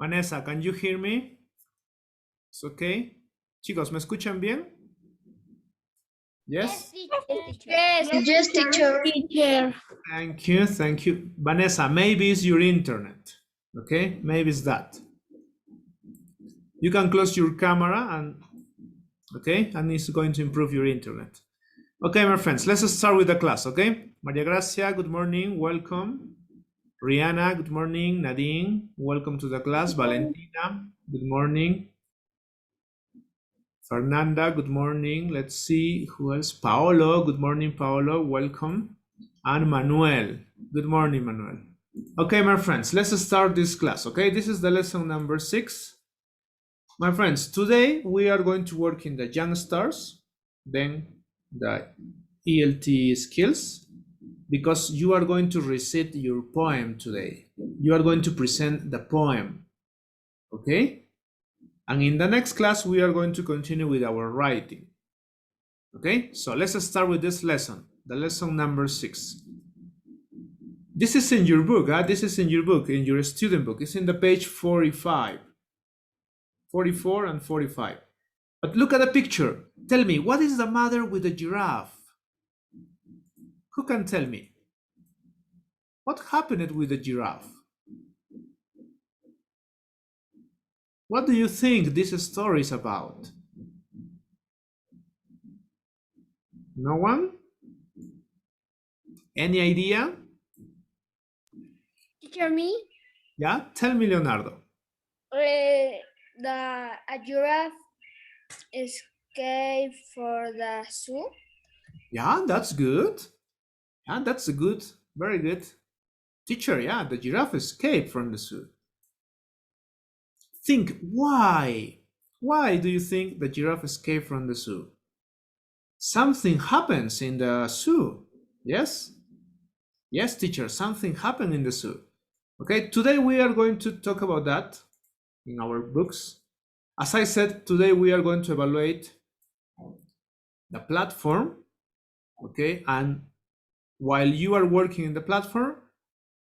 Vanessa, can you hear me? It's okay. Chicos, ¿me escuchan bien? Yes? Yes, teacher. Teacher. Thank you. Vanessa, maybe it's your internet. Okay, maybe it's that. You can close your camera and it's going to improve your internet. Okay, my friends, let's start with the class, okay? Maria Gracia, good morning, welcome. Rihanna, good morning. Nadine, welcome to the class. Valentina, good morning. Fernanda, good morning. Let's see who else. Paolo, good morning, Paolo, welcome. And Manuel, good morning, Manuel. Okay, my friends, let's start this class, okay? This is the lesson number 6. My friends, today we are going to work in the young stars, then the ELT skills, because you are going to recite your poem today. You are going to present the poem, okay? And in the next class, we are going to continue with our writing, okay? So let's start with this lesson, the lesson number 6. This is in your book, this is in your book, in your student book. It's in the page 45, 44 and 45. But look at the picture. Tell me, what is the matter with the giraffe? Who can tell me? What happened with the giraffe? What do you think this story is about? No one? Any idea? Teacher, me? Yeah, tell me, Leonardo. A giraffe escaped for the zoo. Yeah, that's good. Yeah, that's a good, very good. Teacher, yeah, the giraffe escaped from the zoo. Think, why? Why do you think the giraffe escaped from the zoo? Something happens in the zoo. Yes? Yes, teacher, something happened in the zoo. Okay, today we are going to talk about that in our books. As I said, today we are going to evaluate the platform. Okay, and while you are working in the platform,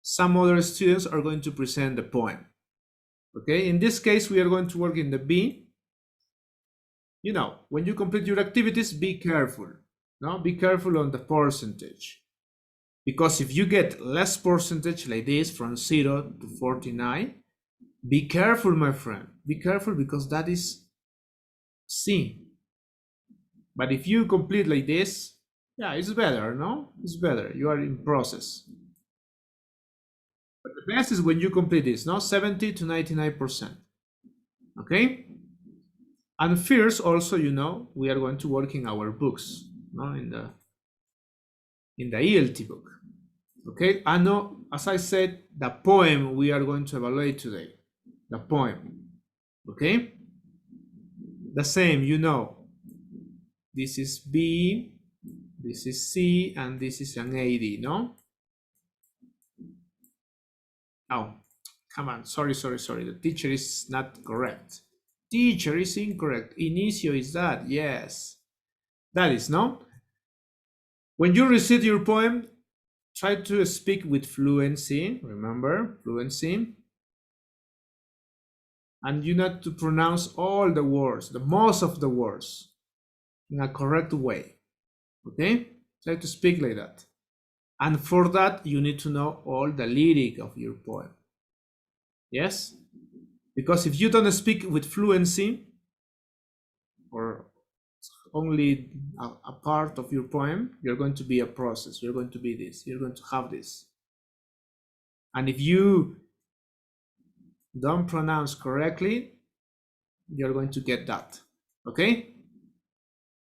some other students are going to present the poem. Okay, in this case, we are going to work in the B. You know, when you complete your activities, be careful. No, be careful on the percentage. Because if you get less percentage like this from 0 to 49, be careful, my friend. Be careful because that is C. But if you complete like this, yeah, it's better, no? It's better. You are in process. But the best is when you complete this, no? 70 to 99%. Okay? And first, also, you know, we are going to work in our books, no? In the ELT book. Okay? I know, as I said, the poem we are going to evaluate today. The poem. Okay? The same, you know. This is B, this is C, and this is an AD, no? Oh, come on. Sorry. The teacher is not correct. Teacher is incorrect. Inicio is that. Yes. That is, no? When you recite your poem, try to speak with fluency. Remember, fluency. And you need to pronounce all the words, the most of the words, in a correct way. Okay? Try to speak like that. And for that, you need to know all the lyric of your poem. Yes? Because if you don't speak with fluency, or only a part of your poem, you're going to be a process. You're going to be this. You're going to have this. And if you don't pronounce correctly, you're going to get that. Okay?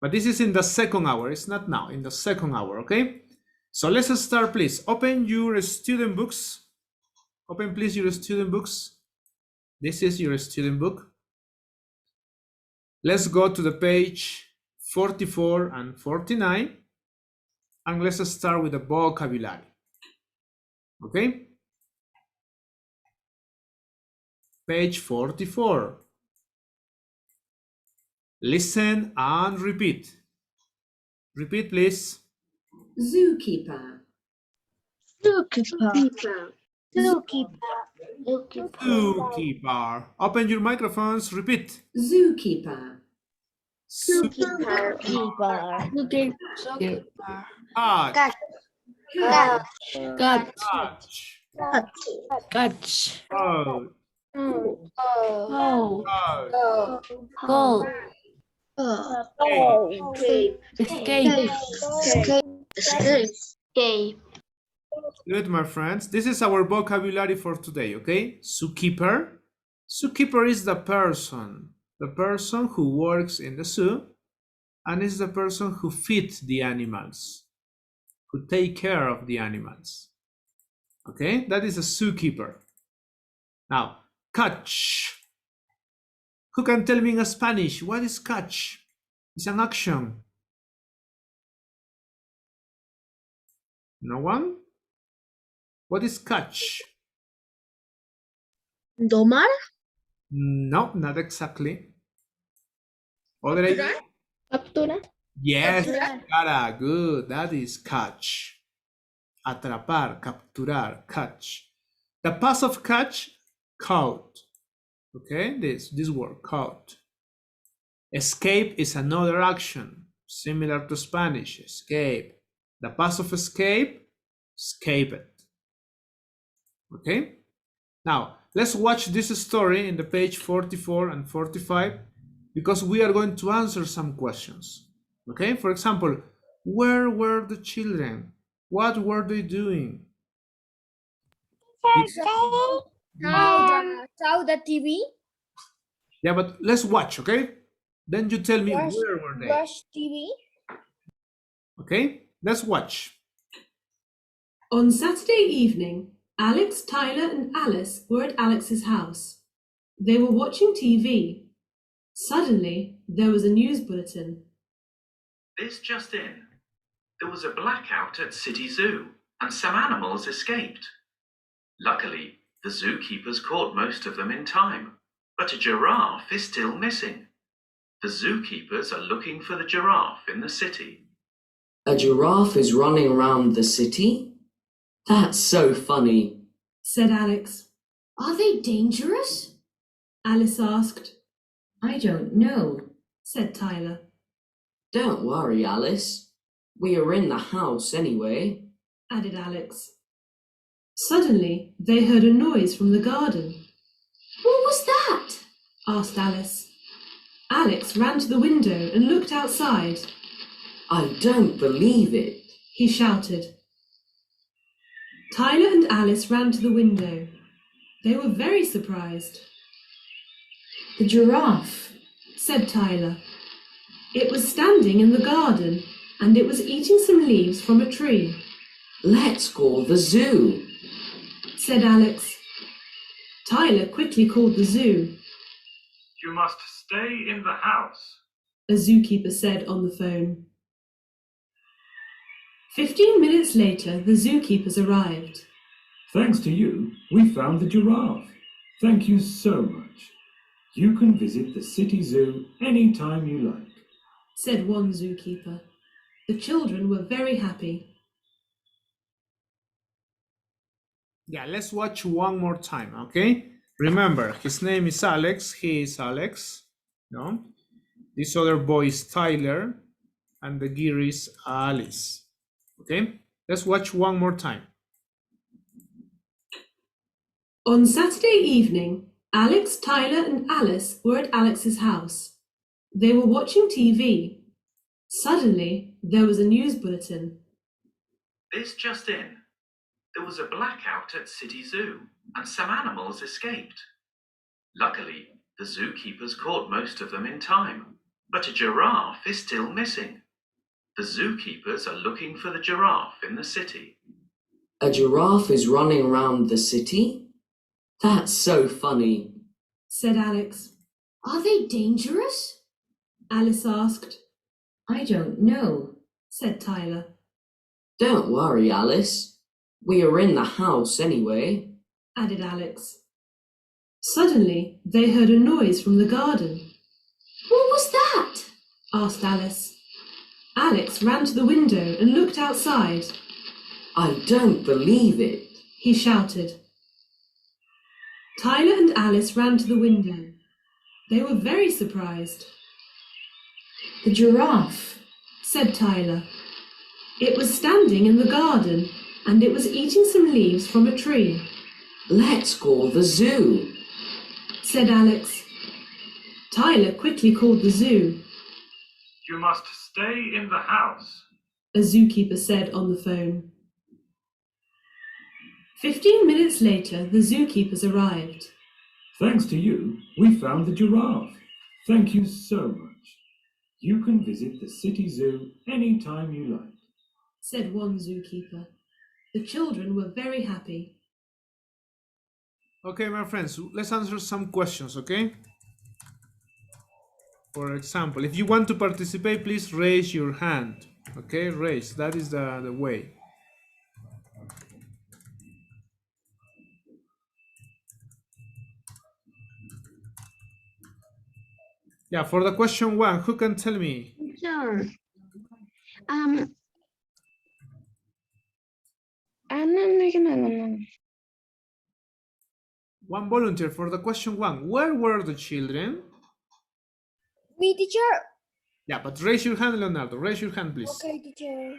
But this is in the second hour. It's not now. In the second hour. Okay? So let's start, please. Open your student books. Open, please, your student books. This is your student book. Let's go to the page 44 and 49. And let's start with the vocabulary. Okay? Page 44. Listen and repeat. Repeat, please. Zookeeper. Zookeeper. Zookeeper. Zookeeper. Open your microphones. Repeat. Zookeeper. Zookeeper. Zookeeper. Catch. Cat. Catch. Catch. Goat. Oh. Goat. Go. Escape. Escape. Escape. Good, my friends. This is our vocabulary for today, okay? Zookeeper. Zookeeper is the person who works in the zoo and is the person who feeds the animals, who take care of the animals. Okay, that is a zookeeper. Now, catch. Who can tell me in Spanish what is catch? It's an action. No one? What is catch? Domar. No, not exactly. Other idea? Captura. Yes, Capturar. Clara, good. That is catch. Atrapar, capturar, catch. The past of catch, caught. Okay, this word, caught. Escape is another action, similar to Spanish, escape. The past of escape, escaped. Okay? Now, let's watch this story in the page 44 and 45 because we are going to answer some questions. Okay? For example, where were the children? What were they doing? Saw the TV. Yeah, but let's watch, okay? Then you tell me Watch- where were they? Watch TV. Okay? Let's watch. On Saturday evening, Alex, Tyler, and Alice were at Alex's house. They were watching TV. Suddenly, there was a news bulletin. This just in. There was a blackout at City Zoo, and some animals escaped. Luckily, the zookeepers caught most of them in time, but a giraffe is still missing. The zookeepers are looking for the giraffe in the city. A giraffe is running around the city? That's so funny. Said Alex. Are they dangerous? Alice asked. I don't know. Said Tyler. Don't worry, Alice. We are in the house anyway. Added Alex. Suddenly, they heard a noise from the garden. What was that? Asked Alice. Alex ran to the window and looked outside. I don't believe it. He shouted. Tyler and Alice ran to the window. They were very surprised. The giraffe. Said Tyler. It was standing in the garden and it was eating some leaves from a tree. Let's call the zoo. Said Alex. Tyler quickly called the zoo. You must stay in the house. A zookeeper said on the phone. 15 minutes later, the zookeepers arrived. Thanks to you, we found the giraffe. Thank you so much. You can visit the city zoo anytime you like. Said one zookeeper. The children were very happy. Yeah, let's watch one more time, okay? Remember, his name is Alex. He is Alex. No? This other boy is Tyler. And the gear is Alice. Okay? Let's watch one more time. On Saturday evening, Alex, Tyler, and Alice were at Alex's house. They were watching TV. Suddenly, there was a news bulletin. This just in. There was a blackout at City Zoo, and some animals escaped. Luckily, the zookeepers caught most of them in time, but a giraffe is still missing. The zookeepers are looking for the giraffe in the city. A giraffe is running around the city? That's so funny. Said Alex. Are they dangerous? Alice asked. I don't know. Said Tyler. Don't worry, Alice. We are in the house anyway. Added Alex. Suddenly, they heard a noise from the garden. What was that? Asked Alice. Alex ran to the window and looked outside. I don't believe it. He shouted. Tyler and Alice ran to the window. They were very surprised. The giraffe. Said Tyler. It was standing in the garden and it was eating some leaves from a tree. Let's call the zoo. Said Alex. Tyler quickly called the zoo. You must stay in the house. A zookeeper said on the phone. 15 minutes later, the zookeepers arrived. Thanks to you, we found the giraffe. Thank you so much. You can visit the city zoo any time you like. Said one zookeeper. The children were very happy. Okay, my friends, let's answer some questions, okay? For example, if you want to participate, please raise your hand. Okay, raise. That is the way. Yeah, for the question one, who can tell me? Sure. No, no. One volunteer for the question one. Where were the children? Me, teacher. Yeah, but raise your hand, Leonardo. Raise your hand, please. Okay, teacher.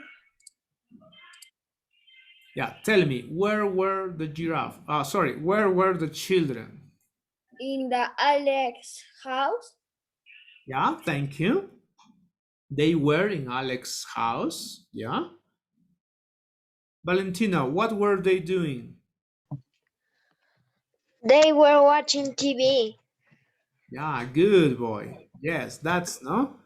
Yeah, tell me, where were the giraffe? Sorry, where were the children? In the Alex house. Yeah, thank you. They were in Alex's house. Yeah. Valentina, what were they doing? They were watching TV. Yeah, good boy. Yes, that's no.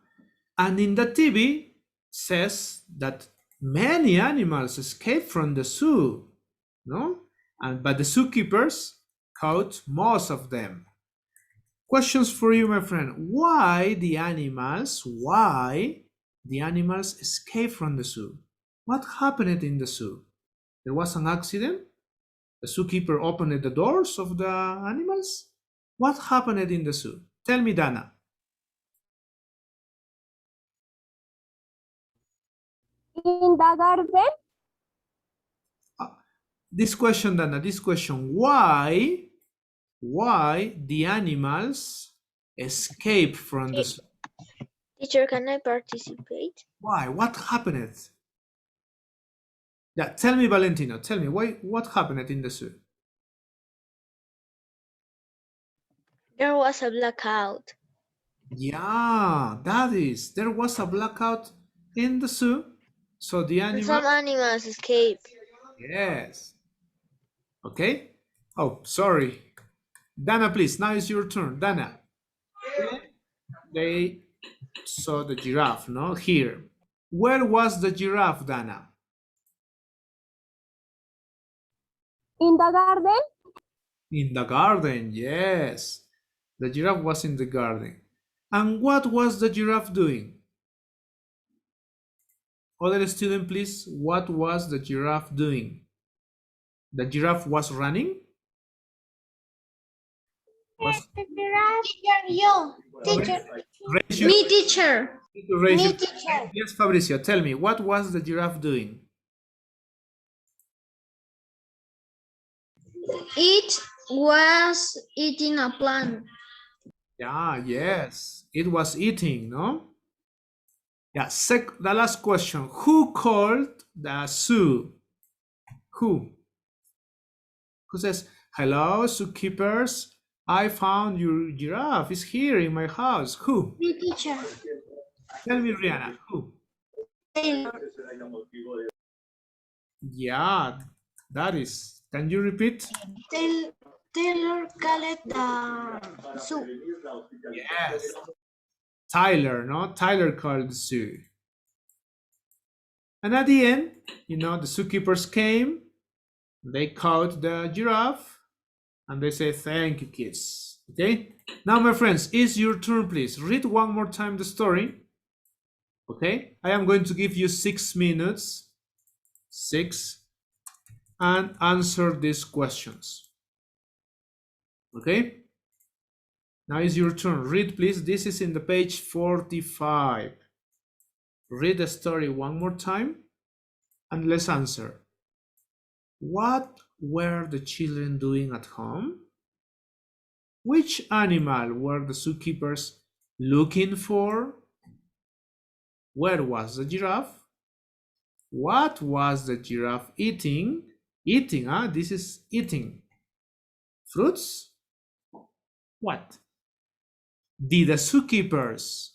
And in the TV says that many animals escaped from the zoo, no? But the zookeepers caught most of them. Questions for you, my friend. Why the animals escaped from the zoo? What happened in the zoo? There was an accident? The zookeeper opened the doors of the animals? What happened in the zoo? Tell me, Dana. In the garden. This question, Dana, this question. Why the animals escape from the zoo? Teacher, can I participate? Why? What happened? Yeah, tell me, Valentino. Tell me, what happened in the zoo? There was a blackout. Yeah, there was a blackout in the zoo. So the And animal, some animals escaped. yes. Okay. Oh, sorry. Dana, please, now is your turn. Dana. They saw the giraffe, no? Here. Where was the giraffe, Dana? In the garden. In the garden, yes. The giraffe was in the garden. And what was the giraffe doing? Other student, please, what was the giraffe doing? The giraffe was running? Was Teacher, yo. Teacher. raise your, Me, teacher. raise Me, your, teacher. yes, Fabricio, tell me, what was the giraffe doing? It was eating a plant. Yeah, yes, it was eating, no? Yeah, the last question. Who called the zoo? Who? Who says, hello, zookeepers? I found your giraffe. It's here in my house. Who? Me, teacher. Tell me, Rihanna. Who? Taylor. Yeah, that is. Can you repeat? Taylor called the soup. Yes. Tyler, no? Tyler called the zoo. And at the end, the zookeepers came, they caught the giraffe, and they say, thank you, kids. Okay? Now, my friends, it's your turn, please. Read one more time the story. Okay? I am going to give you 6 minutes. 6. And answer these questions. Okay? Now is your turn. Read, please. This is in the page 45. Read the story one more time and let's answer. What were the children doing at home? Which animal were the zookeepers looking for? Where was the giraffe? What was the giraffe eating? Eating, huh? This is eating. Fruits? What? Did the zookeepers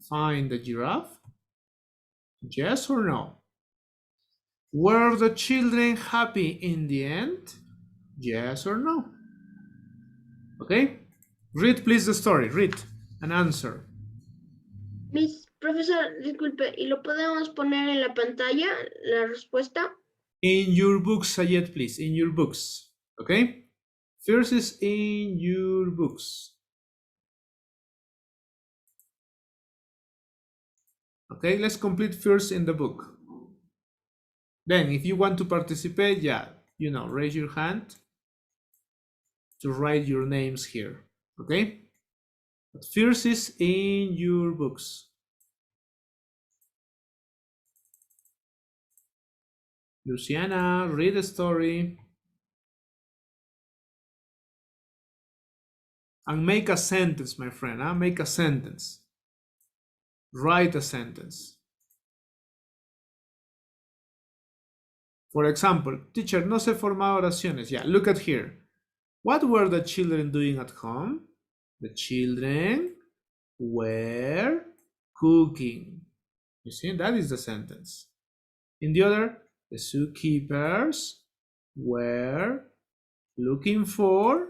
find the giraffe? Yes or no? Were the children happy in the end? Yes or no? Okay? Read please the story. Read and answer. Miss, profesor, disculpe, ¿y lo podemos poner en la pantalla, la respuesta? In your books, Sayed, please. In your books. Okay? First is in your books. Okay, let's complete first in the book. Then, if you want to participate, yeah, raise your hand to write your names here. Okay? But first is in your books. Luciana, read the story. And make a sentence, my friend. Huh? Make a sentence. Write a sentence. For example, teacher, no sé formar oraciones. Yeah, look at here. What were the children doing at home? The children were cooking. You see, that is the sentence. In the other, the zookeepers were looking for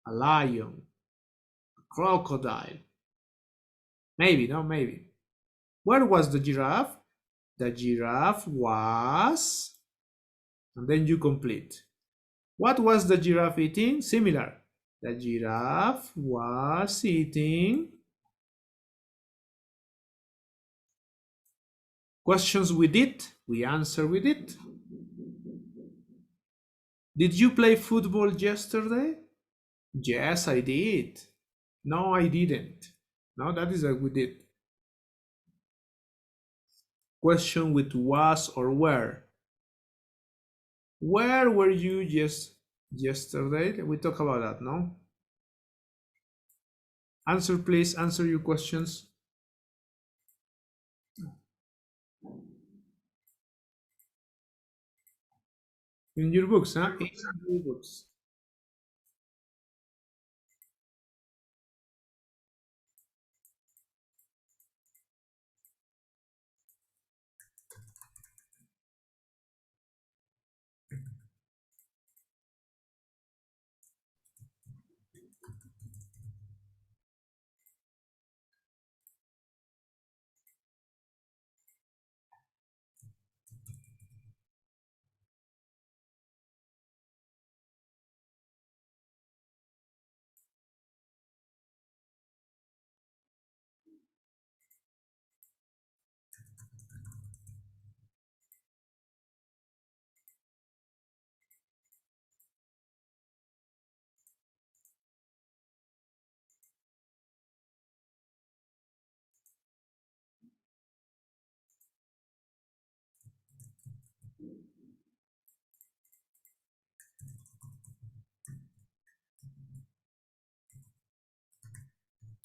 a lion, a crocodile. Maybe, no, maybe. Where was the giraffe? The giraffe was, and then you complete. What was the giraffe eating? Similar. The giraffe was eating. Questions with it, we answer with it. Did you play football yesterday? Yes, I did. No, I didn't. No, that is what we did. Question with was or where. Where were you yesterday? We talk about that, no? Answer, please. Answer your questions. In your books, huh? In your books.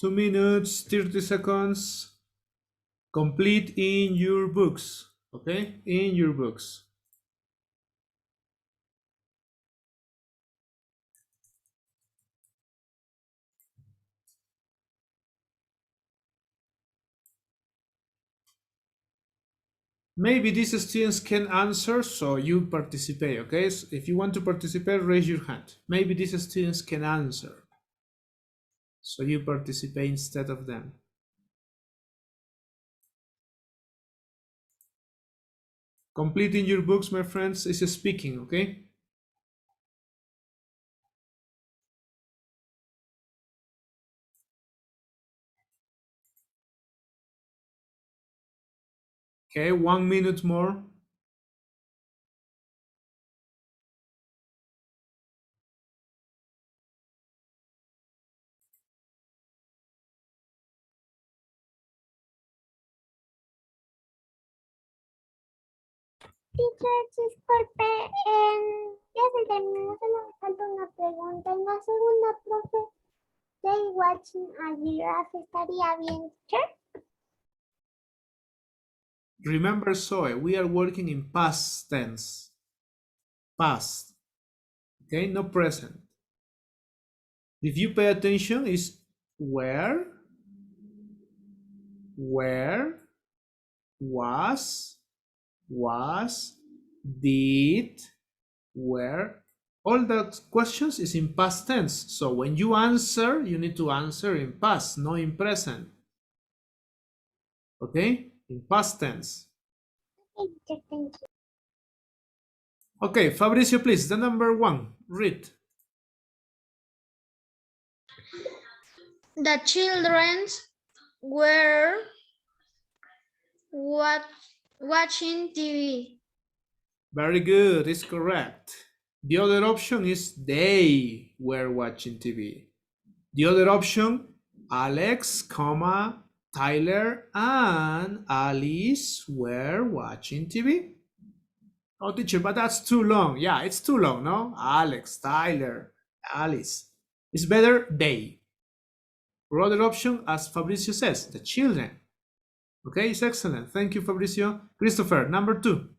Two minutes, 30 seconds. Complete in your books. Okay? In your books. Maybe these students can answer, so you participate, okay? So if you want to participate, raise your hand. Maybe these students can answer, so you participate instead of them. Completing your books, my friends, is speaking, okay? Okay, 1 minute more. Teacher, disculpe, ya se terminó, solo me falta una pregunta. En la segunda, profe, they watching a giraffe estaría bien, teacher. Remember, Zoe, we are working in past tense. Past. Okay, no present. If you pay attention, is where, was, did, where. All that questions is in past tense. So when you answer, you need to answer in past, not in present. Okay? In past tense. Okay, teacher, thank you. Okay, Fabricio, please, the number 1. Read. The children were watching TV. Very good, it's correct. The other option is they were watching TV. The other option, Alex, comma, Tyler, and Alice were watching TV. Oh, teacher, but that's too long. Yeah, it's too long, no? Alex, Tyler, Alice. It's better they. Or other option, as Fabricio says, the children. Okay, it's excellent. Thank you, Fabricio. Christopher, number 2.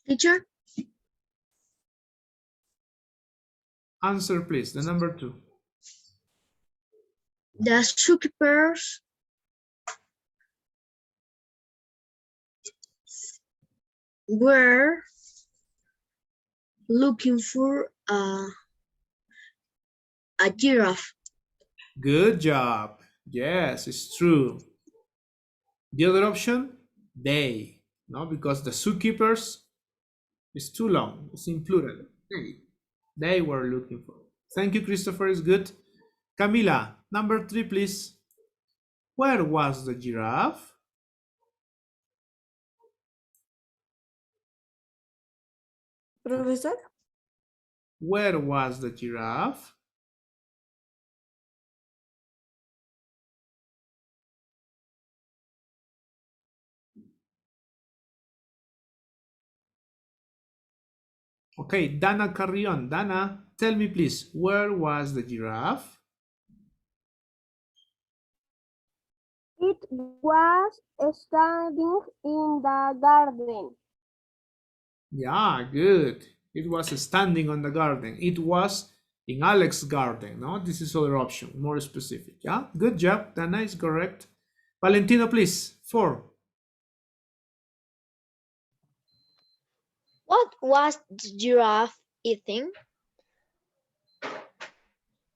Teacher, Answer, please, the number 2. the zookeepers were looking for a giraffe. Good job. Yes, it's true. The other option, they. No, because the zookeepers is too long. It's in plural. They were looking for. Thank you, Christopher. It's good. Camila, number 3, please. Where was the giraffe? Professor, Where was the giraffe? Okay, Dana Carrion. Dana, tell me please, where was the giraffe? It was standing in the garden. Yeah, good. It was standing on the garden. It was in Alex's garden. No, this is other option, more specific. Yeah, good job. Dana is correct. Valentino, please. 4. What was the giraffe eating?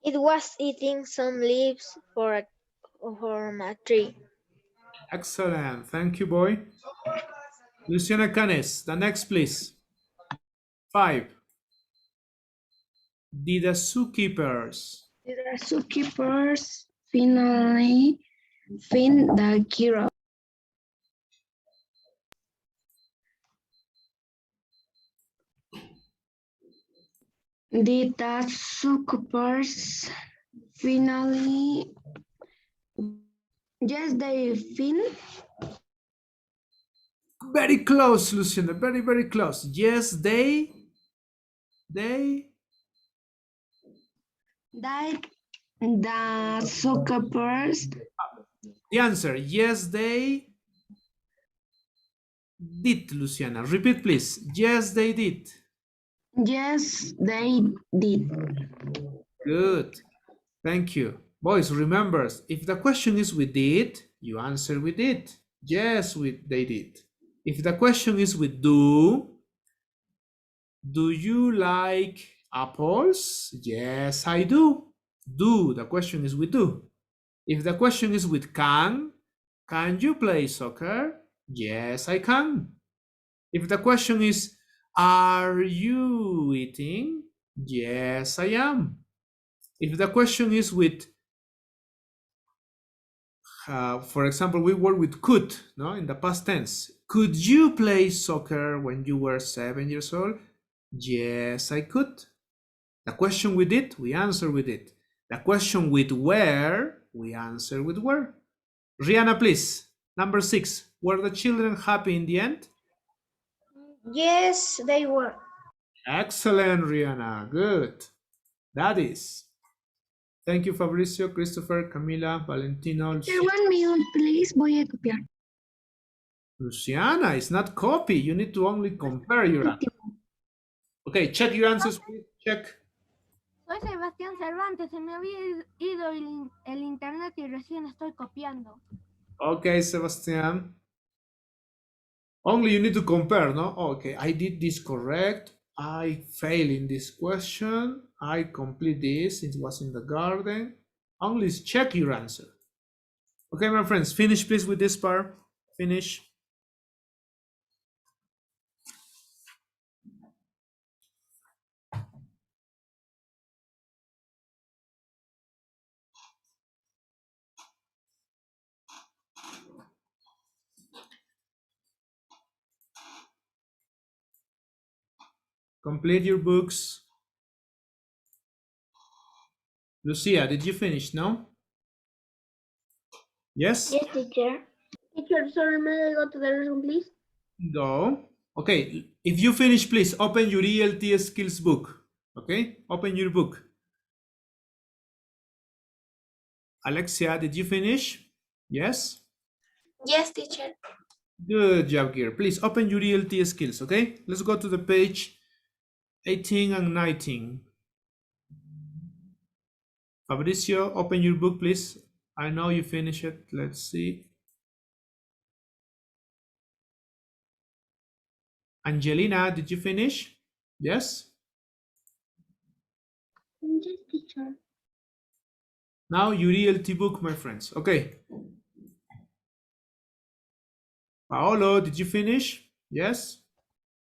It was eating some leaves from a tree. Excellent. Thank you, boy. Luciana Canes, the next, please. 5. Did the zookeepers The zookeepers finally find the giraffe. Did the zookeepers finally? Yes, they find. very close, Luciana, very, very close. Yes, they That the zookeepers. the answer, yes, they did, Luciana. Repeat, please. Yes, they did. Yes, they did. Good. Thank you. Boys, remember, if the question is with did, you answer with did. Yes, they did. If the question is with do you like apples? Yes, I do. Do, the question is with do. If the question is with can you play soccer? Yes, I can. If the question is, are you eating? Yes, I am. If the question is with, for example, we work with could, no, in the past tense. Could you play soccer when you were 7 years old? Yes, I could. The question with it, we answer with it. The question with where, we answer with where. Rihanna, please. Number 6. Were the children happy in the end? Yes, they were. Excellent, Rihanna. Good. That is. Thank you, Fabricio, Christopher, Camila, Valentino, Teacher, 1 minute, please. Voy a copiar. Luciana. It's not copy. You need to only compare your answers. Okay, check your answers, please. Check. Soy Sebastián Cervantes, se me había ido el internet y recién estoy copiando. Okay, Sebastian. Only you need to compare, no? Okay, I did this correct. I failed in this question. I complete this. It was in the garden. Only check your answer. Okay, my friends, finish please with this part. Finish. Complete your books. Lucia, did you finish? No? Yes? Yes, teacher. Teacher, sorry, may I go to the restroom, please? Go. Okay, if you finish, please open your ELT skills book. Okay, open your book. Alexia, did you finish? Yes? Yes, teacher. Good job, Gear. Please open your ELT skills, okay? Let's go to the page 18 and 19. Fabricio, open your book, please. I know you finished it. Let's see. Angelina, did you finish? Yes? Yes, teacher. Now your ELT book, my friends. Okay. Paolo, did you finish? Yes?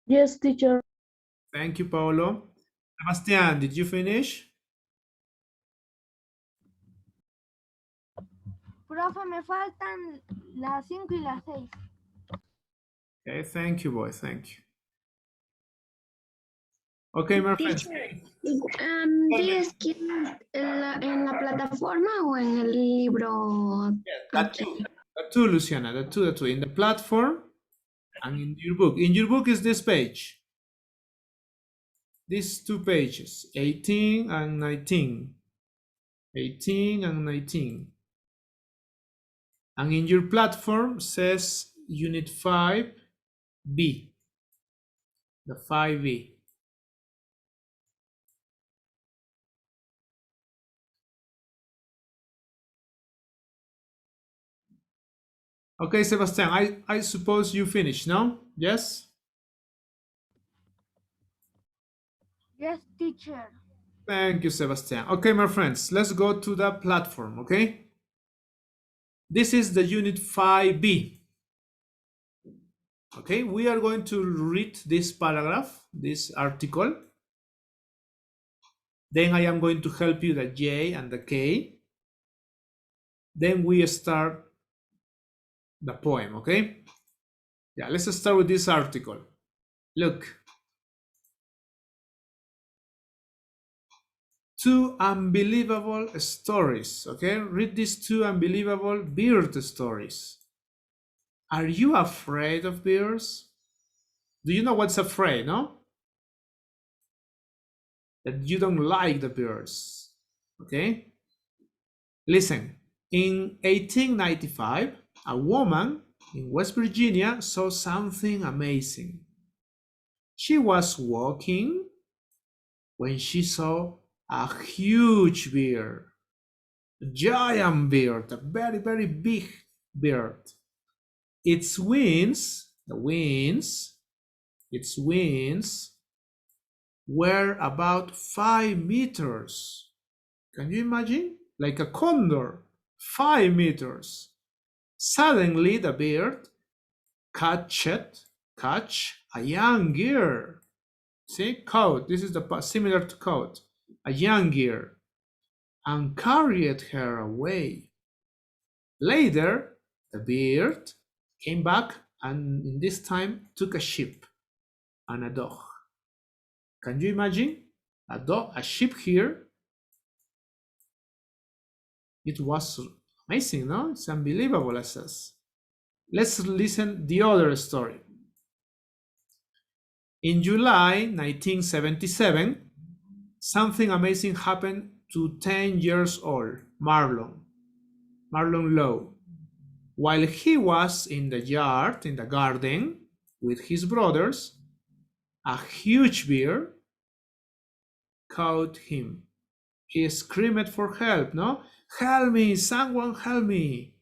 Yes, teacher. Thank you, Paolo. Sebastian, did you finish? Profe, me faltan las 5 y las 6. Okay, thank you, boy. Thank you. Okay, my friends. Teacher, ¿tienes que ir en la plataforma o en el libro? That too, Luciana. That too. In the platform and in your book. In your book is this page. These two pages, 18 and 19. 18 and 19. And in your platform says Unit 5B. The 5B. Okay, Sebastian, I suppose you finished, no? Yes? Yes, teacher. Thank you, Sebastian. Okay, my friends, let's go to the platform, okay? This is the Unit 5B. Okay, we are going to read this paragraph, this article. Then I am going to help you the J and the K. Then we start the poem, okay? Yeah, let's start with this article. Look. Two unbelievable stories, okay? Read these two unbelievable bird stories. Are you afraid of birds? Do you know what's afraid, no? That you don't like the birds, okay? Listen, in 1895, a woman in West Virginia saw something amazing. She was walking when she saw a huge bird, a giant bird, a very, very big bird. Its wings, its wings were about 5 meters. Can you imagine? Like a condor, 5 meters. Suddenly the bird catch a young girl. See, caught. This is the similar to caught. A young girl, and carried her away. Later, the bird came back and in this time took a sheep and a dog. Can you imagine? A dog, a sheep here. It was amazing, no? It's unbelievable, it says. Let's listen the other story. In July 1977, something amazing happened to 10 years old Marlon Lowe. While he was in the yard, in the garden, with his brothers, a huge bear caught him. He screamed for help, no? Help me, someone help me.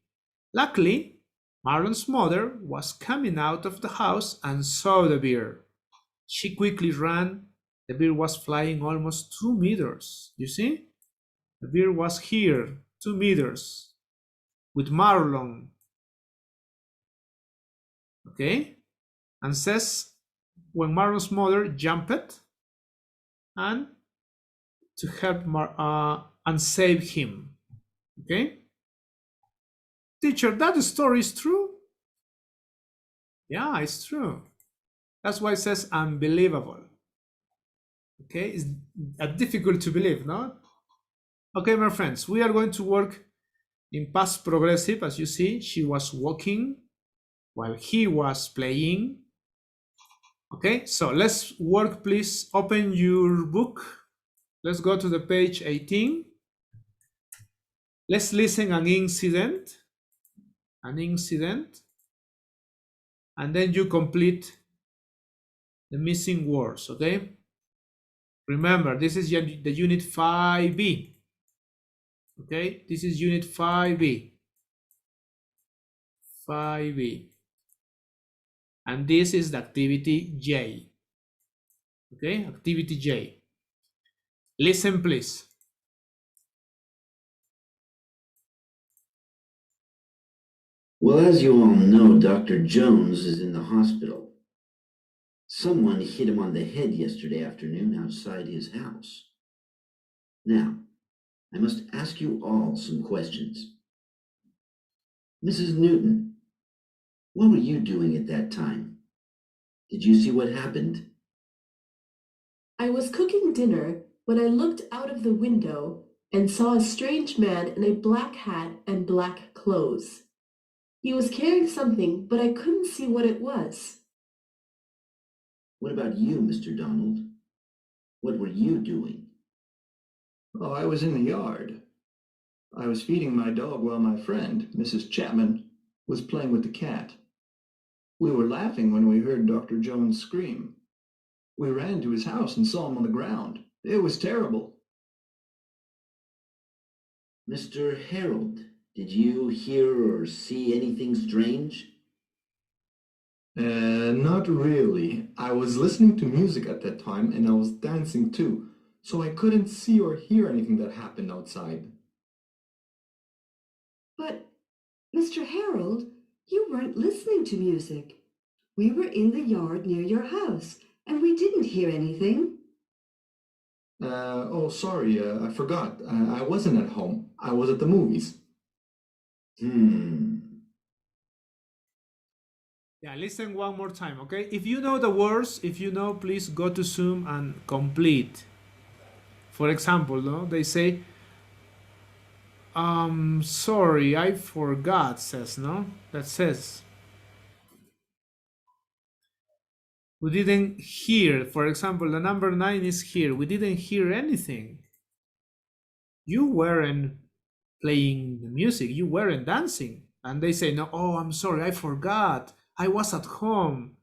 Luckily, Marlon's mother was coming out of the house and saw the bear. She quickly ran. The bear was flying almost 2 meters. You see? The bear was here, 2 meters, with Marlon. Okay? And says when Marlon's mother jumped and to help and save him. Okay? Teacher, that story is true? Yeah, it's true. That's why it says unbelievable. Okay, it's difficult to believe, no? Okay, my friends, we are going to work in past progressive. As you see, she was walking while he was playing. Okay, so let's work. Please open your book. Let's go to the page 18. Let's listen an incident, and then you complete the missing words, okay? Remember, this is the unit 5B. Okay, this is unit 5B. 5B. And this is the activity J. Okay, activity J. Listen, please. Well, as you all know, Dr. Jones is in the hospital. Someone hit him on the head yesterday afternoon outside his house. Now, I must ask you all some questions. Mrs. Newton, what were you doing at that time? Did you see what happened? I was cooking dinner when I looked out of the window and saw a strange man in a black hat and black clothes. He was carrying something, but I couldn't see what it was. What about you, Mr. Donald? What were you doing? Oh, I was in the yard. I was feeding my dog while my friend, Mrs. Chapman, was playing with the cat. We were laughing when we heard Dr. Jones scream. We ran to his house and saw him on the ground. It was terrible. Mr. Harold, did you hear or see anything strange? Not really. I was listening to music at that time and I was dancing too, so I couldn't see or hear anything that happened outside. But, Mr. Harold, you weren't listening to music. We were in the yard near your house, and we didn't hear anything. Oh, sorry, I forgot. I wasn't at home. I was at the movies. Yeah, listen one more time, okay? If you know the words, please go to Zoom and complete. For example, no, they say, sorry, I forgot, says, no? That says, we didn't hear. For example, the number 9 is here. We didn't hear anything. You weren't playing the music. You weren't dancing. And they say, no, oh, I'm sorry, I forgot. I was at home.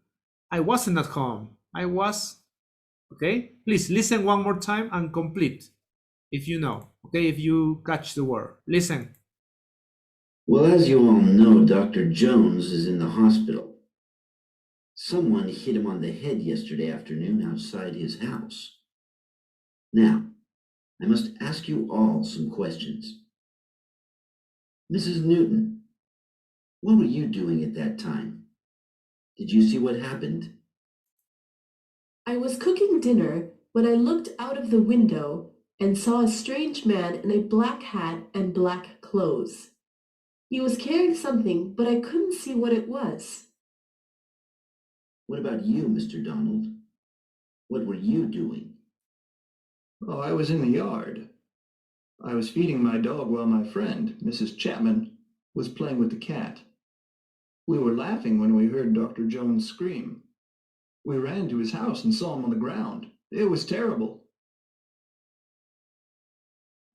I wasn't at home. I was, okay? Please listen one more time and complete if you know, okay? If you catch the word. Listen. Well, as you all know, Dr. Jones is in the hospital. Someone hit him on the head yesterday afternoon outside his house. Now, I must ask you all some questions. Mrs. Newton, what were you doing at that time? Did you see what happened? I was cooking dinner when I looked out of the window and saw a strange man in a black hat and black clothes. He was carrying something, but I couldn't see what it was. What about you, Mr. Donald? What were you doing? Oh, I was in the yard. I was feeding my dog while my friend, Mrs. Chapman, was playing with the cat. We were laughing when we heard Dr. Jones scream. We ran to his house and saw him on the ground. It was terrible.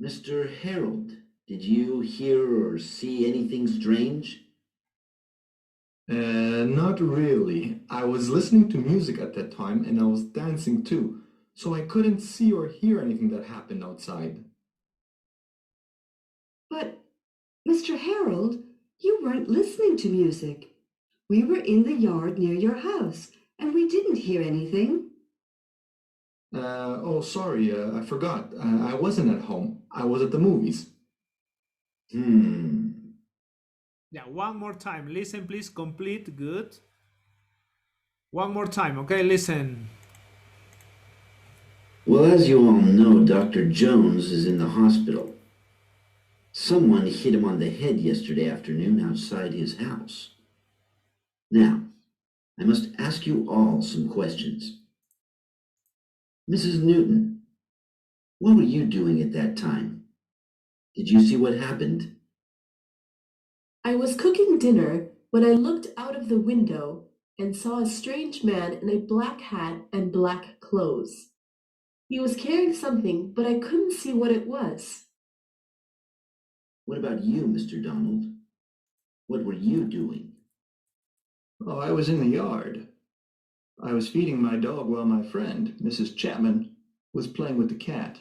Mr. Harold, did you hear or see anything strange? Not really. I was listening to music at that time and I was dancing too, so I couldn't see or hear anything that happened outside. But, Mr. Harold, you weren't listening to music. We were in the yard near your house, and we didn't hear anything. Oh, sorry, I forgot. I wasn't at home. I was at the movies. Yeah, one more time. Listen, please. Complete. Good. One more time, okay? Listen. Well, as you all know, Dr. Jones is in the hospital. Someone hit him on the head yesterday afternoon outside his house. Now, I must ask you all some questions. Mrs. Newton, what were you doing at that time? Did you see what happened? I was cooking dinner when I looked out of the window and saw a strange man in a black hat and black clothes. He was carrying something, but I couldn't see what it was. What about you, Mr. Donald? What were you doing? Oh, I was in the yard. I was feeding my dog while my friend, Mrs. Chapman, was playing with the cat.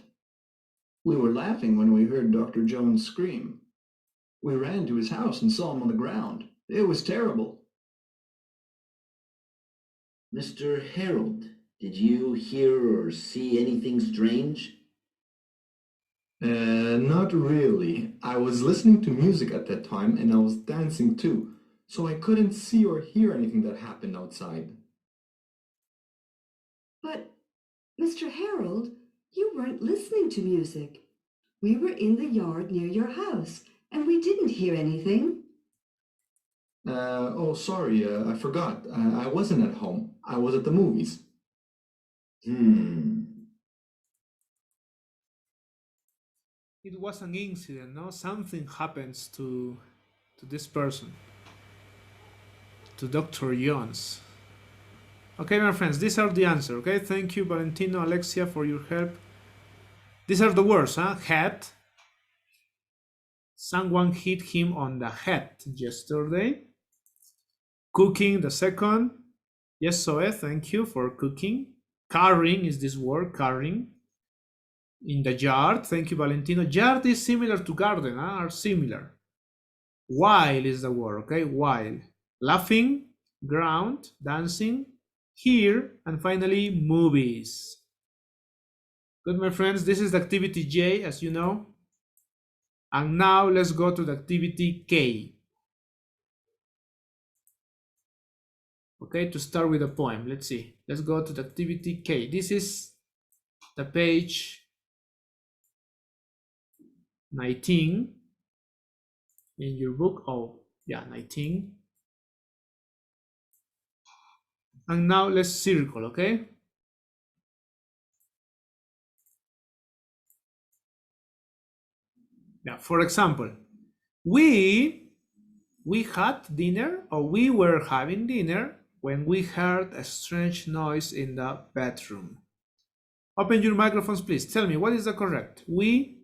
We were laughing when we heard Dr. Jones scream. We ran to his house and saw him on the ground. It was terrible. Mr. Harold, did you hear or see anything strange? Not really. I was listening to music at that time and I was dancing too, so I couldn't see or hear anything that happened outside. But, Mr. Harold, you weren't listening to music. We were in the yard near your house, and we didn't hear anything. Oh, sorry, I forgot. I wasn't at home. I was at the movies. It was an incident, no? Something happens to this person, to Dr. Jones. Okay, my friends, these are the answers, okay? Thank you, Valentino, Alexia, for your help. These are the words, huh? Head. Someone hit him on the head yesterday. Cooking, the second. Yes, Zoe, thank you for cooking. Carrying is this word, carrying. In the yard, thank you, Valentino. Yard is similar to garden, are similar. While is the word, okay? While. Laughing, ground, dancing, here, and finally, movies. Good, my friends, this is the activity J, as you know. And now let's go to the activity K. Okay, to start with a poem, let's see. Let's go to the activity K. This is the page 19 in your book. Oh, yeah, 19. And now let's circle, okay? Yeah, for example, we had dinner, or we were having dinner when we heard a strange noise in the bedroom. Open your microphones, please. Tell me, what is the correct? We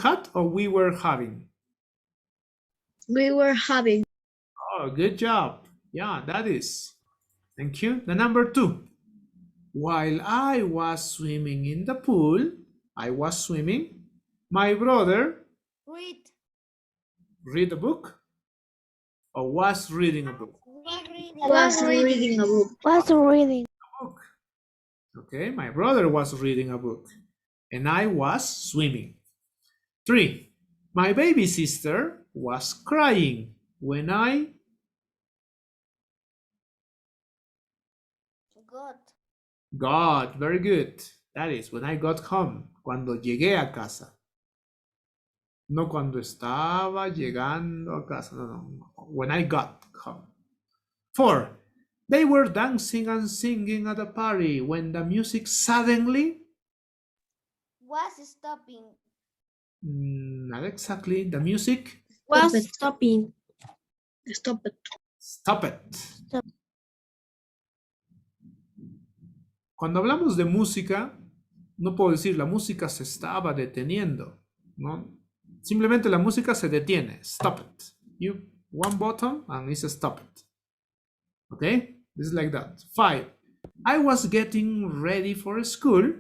had or we were having? We were having. Oh, good job. Yeah, that is. Thank you. The number 2. While I was swimming in the pool, my brother read a book or was reading a book? Was reading a book. Was reading. Okay, my brother was reading a book and I was swimming. 3. My baby sister was crying when I got. Very good. That is when I got home. Cuando llegué a casa. No cuando estaba llegando a casa. No. When I got home. 4. They were dancing and singing at a party when the music suddenly Was stopping. not exactly. The music Was stopping. Stop it. stopped. Cuando hablamos de música, no puedo decir la música se estaba deteniendo, ¿no? Simplemente la música se detiene. Stop it. You one button and it's stop it. Okay? This is like that. 5. I was getting ready for school.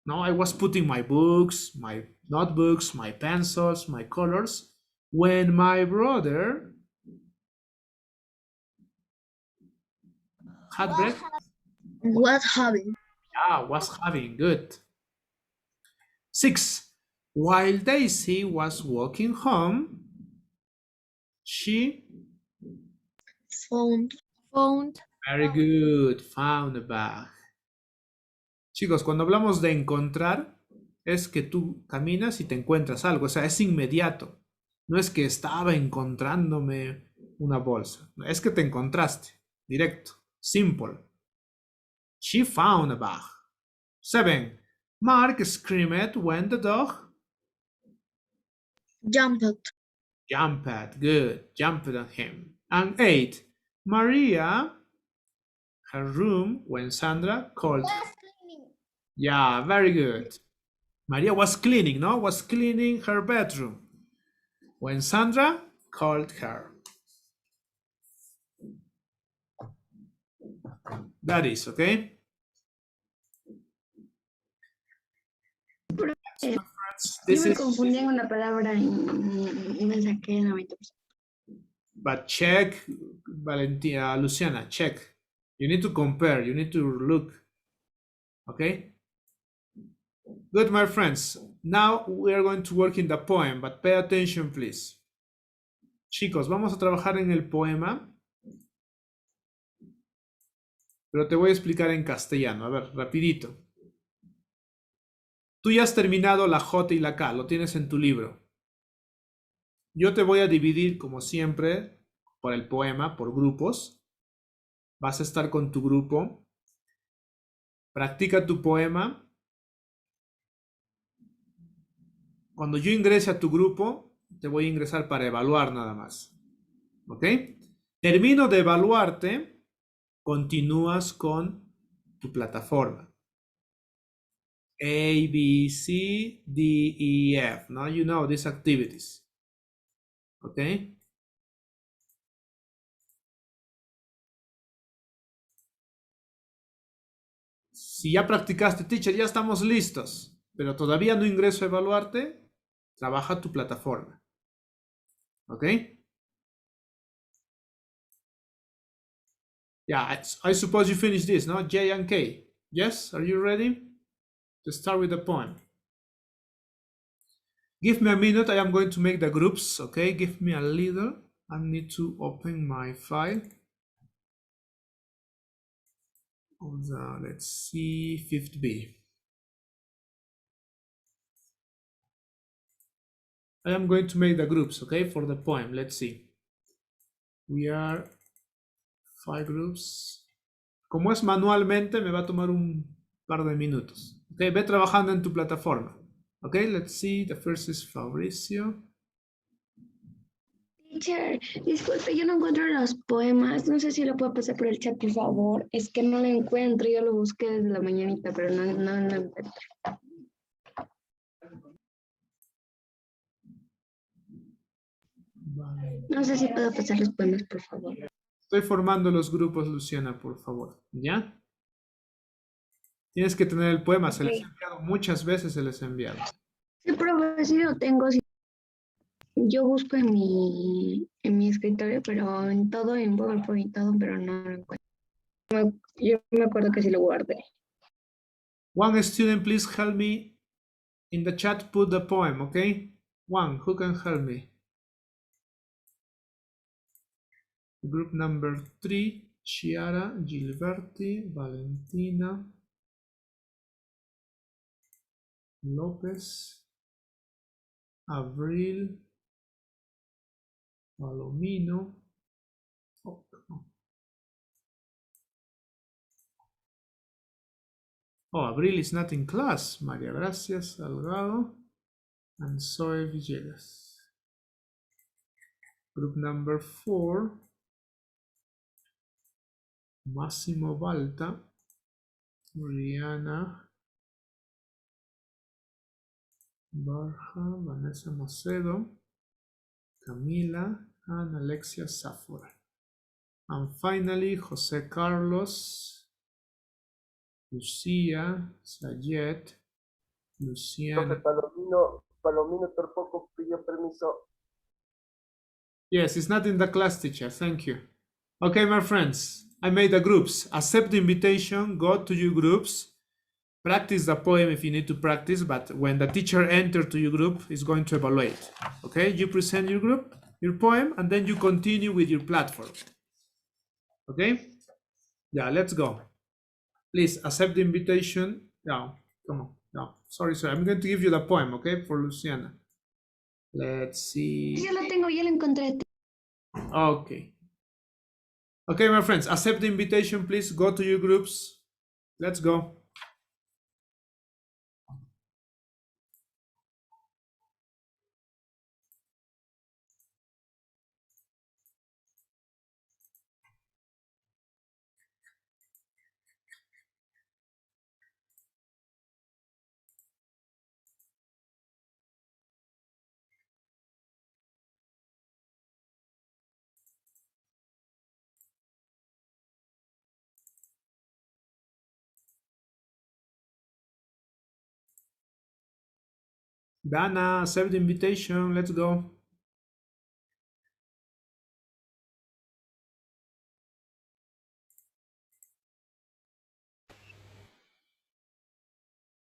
No, I was putting my books, my notebooks, my pencils, my colors when my brother had breakfast. What having? Yeah, was having good. 6. While Daisy was walking home, she Found. Found. very good found a bag. Chicos, cuando hablamos de encontrar, es que tú caminas y te encuentras algo, o sea, es inmediato. No es que estaba encontrándome una bolsa, es que te encontraste, directo, simple. She found a bag. 7. Mark screamed when the dog Jumped. jumped, good, jumped on him. And 8. Maria, her room when Sandra called. Yeah, very good. Maria was cleaning, no? Was cleaning her bedroom when Sandra called her. That is, okay? Yo me confundí en una palabra y me saqué en la 20%. But check, Valentina, Luciana, check. You need to compare, you need to look. Okay? Good, my friends. Now we are going to work in the poem, but pay attention, please. Chicos, vamos a trabajar en el poema, pero te voy a explicar en castellano. A ver, rapidito. Tú ya has terminado la J y la K, lo tienes en tu libro. Yo te voy a dividir, como siempre, por el poema, por grupos. Vas a estar con tu grupo. Practica tu poema. Cuando yo ingrese a tu grupo, te voy a ingresar para evaluar nada más. ¿Ok? Termino de evaluarte, continúas con tu plataforma. A, B, C, D, E, F. Now you know these activities. ¿Ok? Si ya practicaste, teacher, ya estamos listos, pero todavía no ingreso a evaluarte, trabaja tu plataforma. ¿Ok? Yeah, I suppose you finished this, no? J and K. Yes? Are you ready to start with the poem? Give me a minute. I am going to make the groups. Okay, give me a little. I need to open my file. Let's see, 5th B. I am going to make the groups, okay, for the poem. Let's see. We are 5 groups. Como es manualmente, me va a tomar un par de minutos. Okay, ve trabajando en tu plataforma. Okay, let's see. The first is Fabricio. Teacher, disculpe, yo no encuentro los poemas. No sé si lo puedo pasar por el chat, por favor. Es que no lo encuentro. Yo lo busqué desde la mañanita, pero no lo encuentro. Vale. No sé si puedo pasar los poemas, por favor. Estoy formando los grupos, Luciana, por favor. ¿Ya? Tienes que tener el poema. Se les ha enviado muchas veces, se les ha enviado. Sí, profe, sí lo tengo. Sí. Yo busco en mi escritorio, pero en todo, en Google y todo, pero no lo encuentro. Yo me acuerdo que sí lo guardé. One student, please help me in the chat. Put the poem, okay? One, who can help me? Group number 3, Chiara, Gilberti, Valentina, López, Abril, Palomino. Oh, no. Oh, Abril is not in class. María Gracia Salgado and Zoe Villegas. Group number 4, Massimo Balta, Rihanna, Borja, Vanessa Macedo, Camila, and Alexia Safora. And finally, Jose Carlos, Lucia, Sayed, Luciana. Palomino tampoco pidió permiso. Yes, it's not in the class, teacher. Thank you. Okay, my friends, I made the groups. Accept the invitation, go to your groups, practice the poem if you need to practice, but when the teacher enters to your group, is going to evaluate. Okay, you present your group, your poem, and then you continue with your platform. Okay? Yeah, let's go. Please accept the invitation. Now, come on. No, sorry, sir. I'm going to give you the poem, okay, for Luciana. Let's see. Ya lo tengo, ya lo encontré. Okay. Okay, my friends, accept the invitation, please. Go to your groups. Let's go. Dana, accept the invitation. Let's go.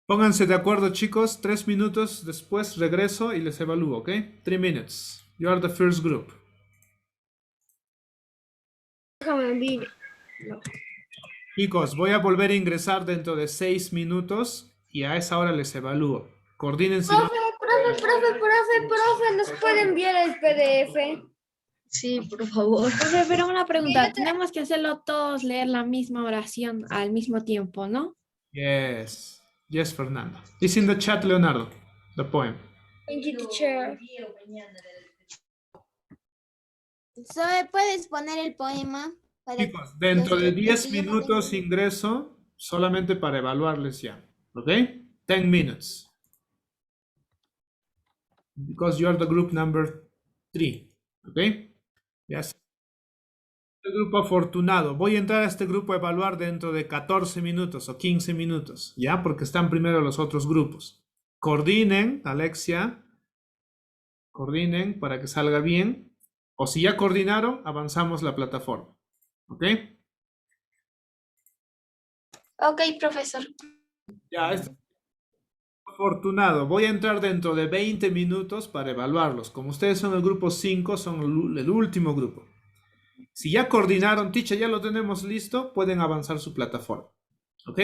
Pónganse de acuerdo, chicos. 3 minutos después regreso y les evalúo, ¿ok? 3 minutes. You are the first group. Déjame ver. Chicos, voy a volver a ingresar dentro de 6 minutos y a esa hora les evalúo. Coordínense. Profe, ¿nos puede enviar el PDF? Sí, por favor. Profe, pero una pregunta, tenemos que hacerlo todos, leer la misma oración al mismo tiempo, ¿no? Yes. Yes, Fernando. It's in the chat, Leonardo. The poem. Thank you, teacher. Zoe, ¿puedes poner el poema? Chicos, dentro de 10 minutos ingreso solamente para evaluarles ya. ¿Ok? 10 minutes. Because you are the group number 3. ¿Ok? Yes. El grupo afortunado. Voy a entrar a este grupo a evaluar dentro de 14 minutos o 15 minutos. ¿Ya? Porque están primero los otros grupos. Coordinen, Alexia. Coordinen para que salga bien. O si ya coordinaron, avanzamos la plataforma. ¿Ok? Ok, profesor. Ya, afortunado. Voy a entrar dentro de 20 minutos para evaluarlos. Como ustedes son el grupo 5, son el último grupo. Si ya coordinaron, teacher, ya lo tenemos listo, pueden avanzar su plataforma. ¿Ok?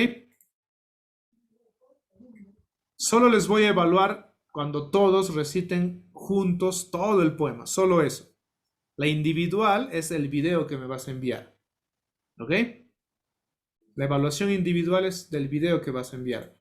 Solo les voy a evaluar cuando todos reciten juntos todo el poema. Solo eso. La individual es el video que me vas a enviar. ¿Ok? La evaluación individual es del video que vas a enviar.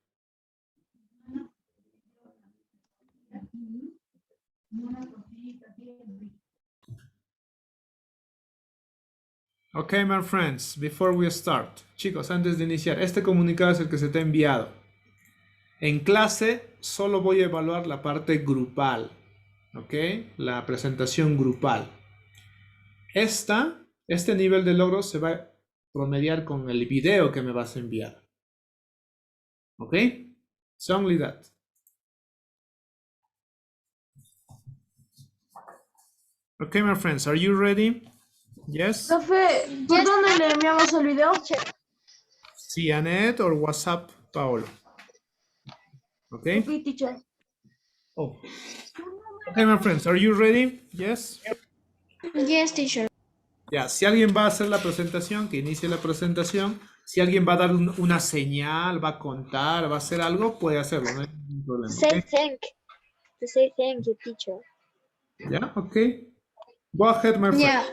Ok, my friends, before we start. Chicos, antes de iniciar, este comunicado es el que se te ha enviado. En clase solo voy a evaluar la parte grupal. Ok, la presentación grupal. Este nivel de logro se va a promediar con el video que me vas a enviar. Ok, it's only that. Ok, my friends, are you ready? Yes? Profe, ¿por dónde le enviamos el video? CNET or WhatsApp, Paolo. Okay? Copy, teacher. Oh. Okay, my friends, are you ready? Yes? Yes, teacher. Ya, si alguien va a hacer la presentación, que inicie la presentación. Si alguien va a dar una señal, va a contar, va a hacer algo, puede hacerlo, no hay ningún problema. Say ¿Ok? to say thank you, teacher. Ya, ok. Go ahead, my friend. Yeah.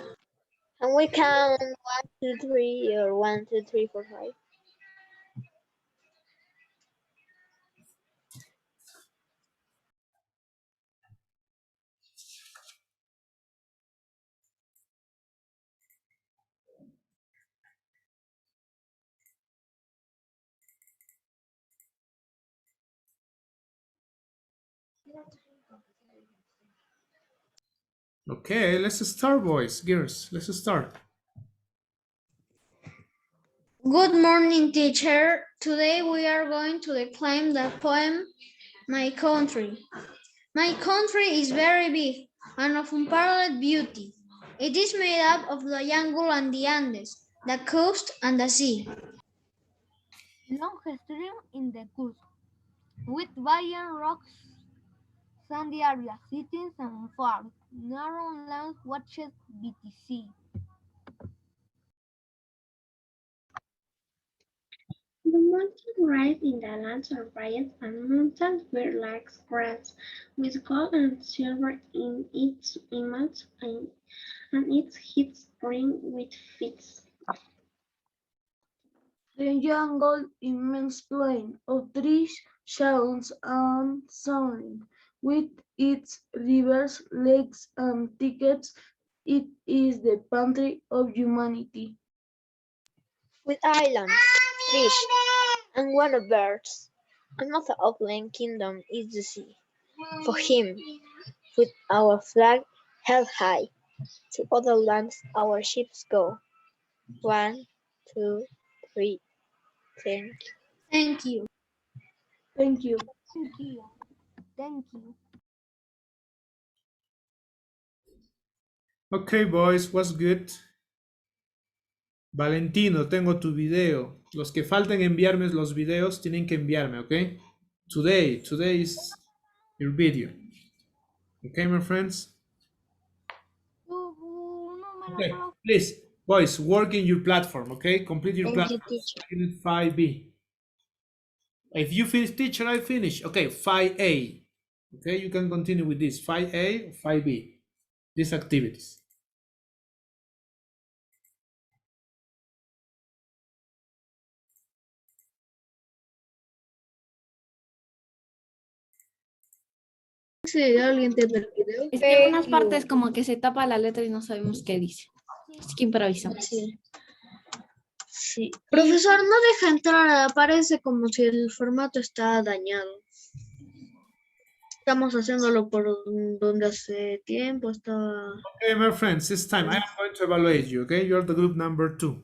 And we count 1, 2, 3, or 1, 2, 3, 4, 5. Okay, let's start, boys, girls. Let's start. Good morning, teacher. Today we are going to declaim the poem My Country. My country is very big and of unparalleled beauty. It is made up of the jungle and the Andes, the coast and the sea. Long stream in the coast, with barren rocks, sandy areas, cities and farms, narrow lands watched BTC. The mountains rise in the lands of riots, and mountains bear like grass, with gold and silver in its image, and its heads ring with feathers. The jungle, immense plain of trees, shadows and sunlight, with its rivers, lakes and thickets, it is the pantry of humanity. With islands, fish, and water birds, another upland kingdom is the sea. For him, with our flag held high, to other lands our ships go. 1, 2, 3, thank you. Thank you. Thank you. Thank you. Thank you. Okay, boys, what's good? Valentino, tengo tu video. Los que falten enviarme los videos tienen que enviarme, ¿ok? Today is your video. Okay, my friends? Okay, please, boys, work in your platform, okay? Complete your Thank you, platform. teacher. Unit 5B. If you finish, teacher, I finish. Okay, 5A. Okay, you can continue with this. 5A or 5B. These activities. Si alguien te perdió. Es que en algunas partes como que se tapa la letra y no sabemos qué dice. Así que improvisamos. Sí. Sí. Profesor, no deja entrar, aparece como si el formato está dañado. Estamos haciéndolo por donde hace tiempo estaba. Okay, my friends, it's time. I am going to evaluate you, okay? You're the group number 2.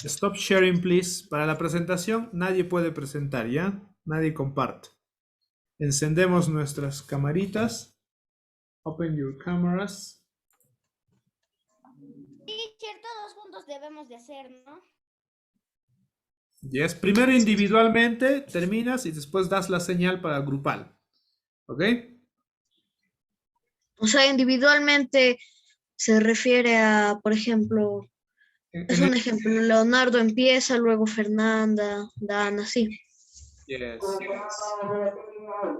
Stop sharing, please. Para la presentación, nadie puede presentar, ¿ya? Nadie comparte. Encendemos nuestras camaritas. Open your cameras. Teacher, todos juntos debemos de hacer, ¿no? Yes, primero individualmente terminas y después das la señal para grupal. ¿Ok? O sea, individualmente se refiere a, por ejemplo, es un ejemplo, Leonardo empieza, luego Fernanda, Dana, así. Yes, yes.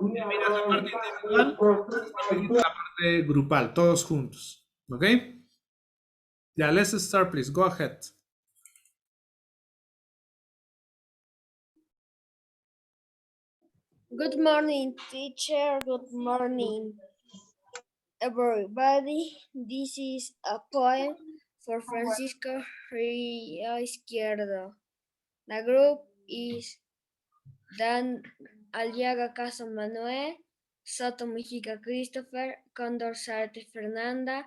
Terminas la parte individual, después empieza la parte grupal, todos juntos. ¿Ok? Ya, let's start, please. Go ahead. Good morning, teacher. Good morning, everybody. This is a poem for Francisco Rio Izquierdo. The group is Dan Aliaga Caso Manuel, Soto Mexica Christopher, Condor Sarte Fernanda,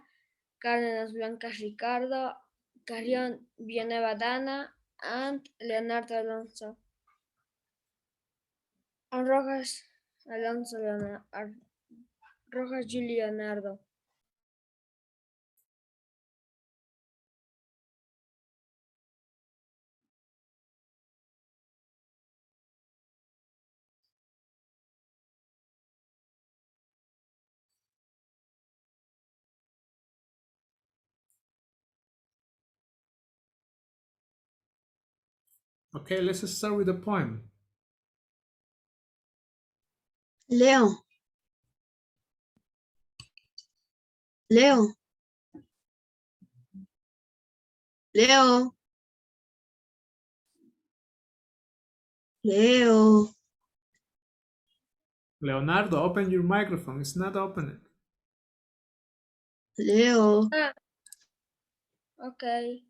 Cárdenas Blancas Ricardo, Carrión Villanueva Dana, and Leonardo Alonso. And Rojas Alonso Rojas Leonardo. Okay, let's start with the poem. Leo. Leo. Leo. Leo. Leonardo, open your microphone. It's not opening. Leo. Okay.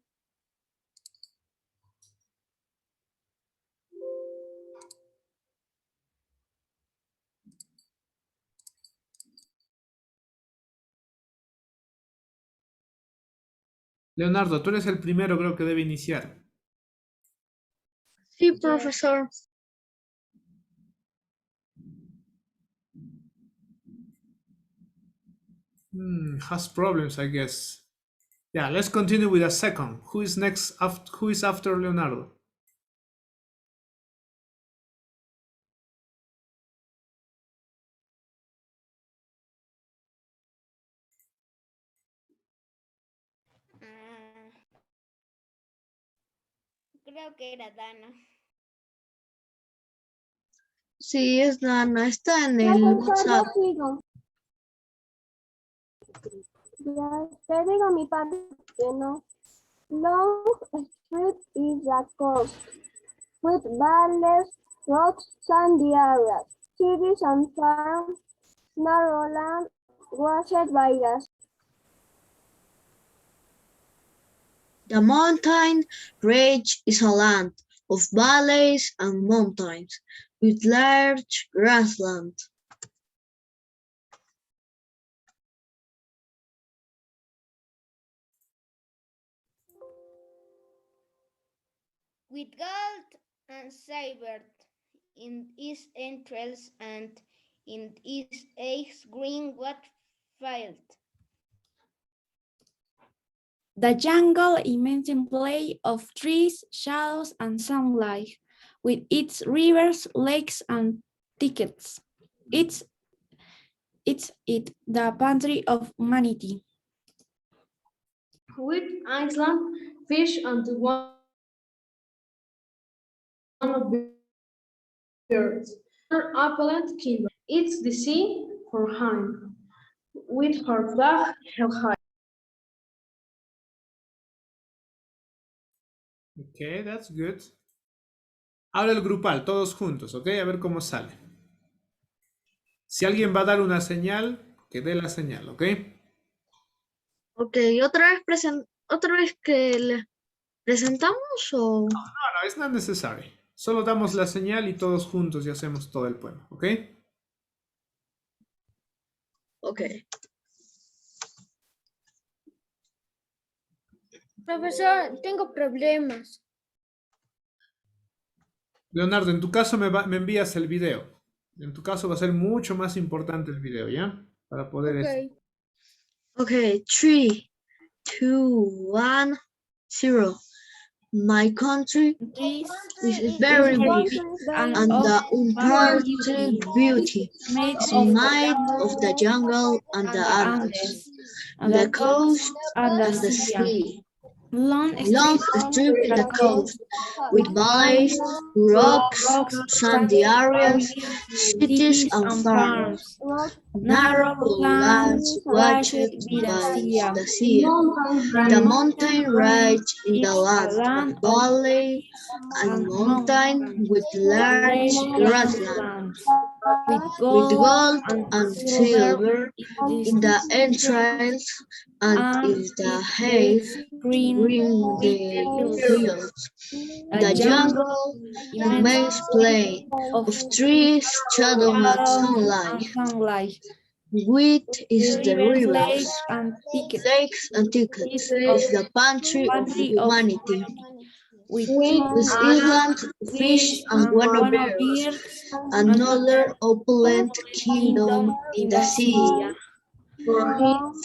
Leonardo, tú eres el primero, creo que debe iniciar. Sí, profesor. Has problems, I guess. Yeah, let's continue with a second. Who is next? Who is after Leonardo? Creo que era Dana. Sí, es Dana, está en el Profesor, WhatsApp. yo sigo. Ya te digo mi parte que no. Long Street is a coast with valleys, rocks, sandy areas, cities and farms, narrow land washed by the The mountain range is a land of valleys and mountains with large grassland. With gold and silver in its entrails and in its eggs green what field. The jungle immense play of trees, shadows, and sunlight, with its rivers, lakes, and thickets. It's the pantry of humanity. With Iceland, fish and one of the birds. Appellate kingdom. It's the sea for him, with her flag held high. Okay, that's good. Ahora el grupal, todos juntos, ¿ok? A ver cómo sale. Si alguien va a dar una señal, que dé la señal, ¿ok? Ok, otra vez que le presentamos o... No, no, it's not necessary. Solo damos la señal y todos juntos y hacemos todo el poema, ¿ok? Ok. Profesor, tengo problemas. Leonardo, en tu caso me envías el video. En tu caso va a ser mucho más importante el video, ¿ya? Para poder... Ok, 3, 2, 1, 0. My country is very big, and the unparalleled beauty is made of the jungle and the Andes, the coast and the sea. Long Long strip the coast, with valleys, rocks, sandy areas, cities and farms, narrow lands watched by the sea. The mountain range in the land, valley and mountain with large grassland, with with gold and and silver silver in the entrails and in the hay green the fields. The jungle, immense plain of trees, shadow and sunlight. Wheat is the rivers, lakes and thickets is the pantry of humanity. with With Island, fish and one birds, another opulent kingdom in the sea.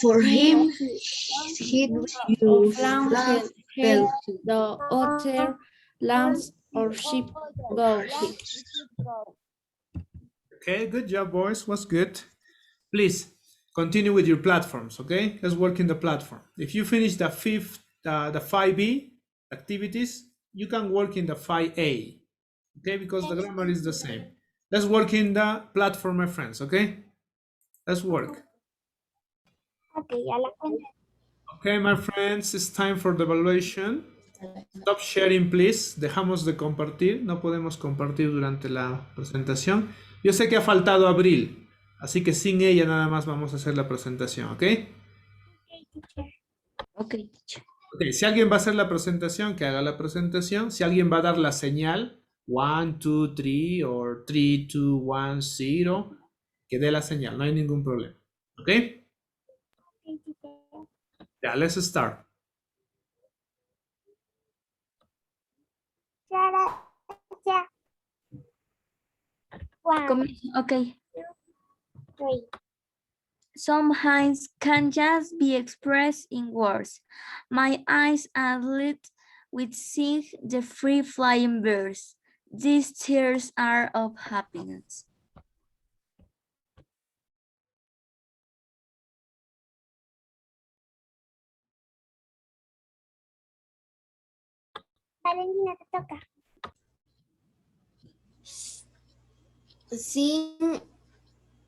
For him, hit your flag fell. the other lands or ship go. Okay, good job, boys. Was good. Please continue with your platforms, okay? Let's work in the platform. If you finish the 5B activities, you can work in the 5A, okay? Because the grammar is the same. Let's work in the platform, my friends, okay? Let's work. Okay, ya la cuenta. Okay, my friends, it's time for the evaluation. Stop sharing, please. Dejamos de compartir. No podemos compartir durante la presentación. Yo sé que ha faltado Abril, así que sin ella nada más vamos a hacer la presentación, ¿ok? Ok. Ok, si alguien va a hacer la presentación, que haga la presentación. Si alguien va a dar la señal, 1, 2, 3, o 3, 2, 1, 0, que dé la señal, no hay ningún problema. ¿Ok? Ya, let's start. Okay. 3. Some hints can just be expressed in words. My eyes are lit with seeing the free flying birds. These tears are of happiness. Valentina, te toca. Seeing,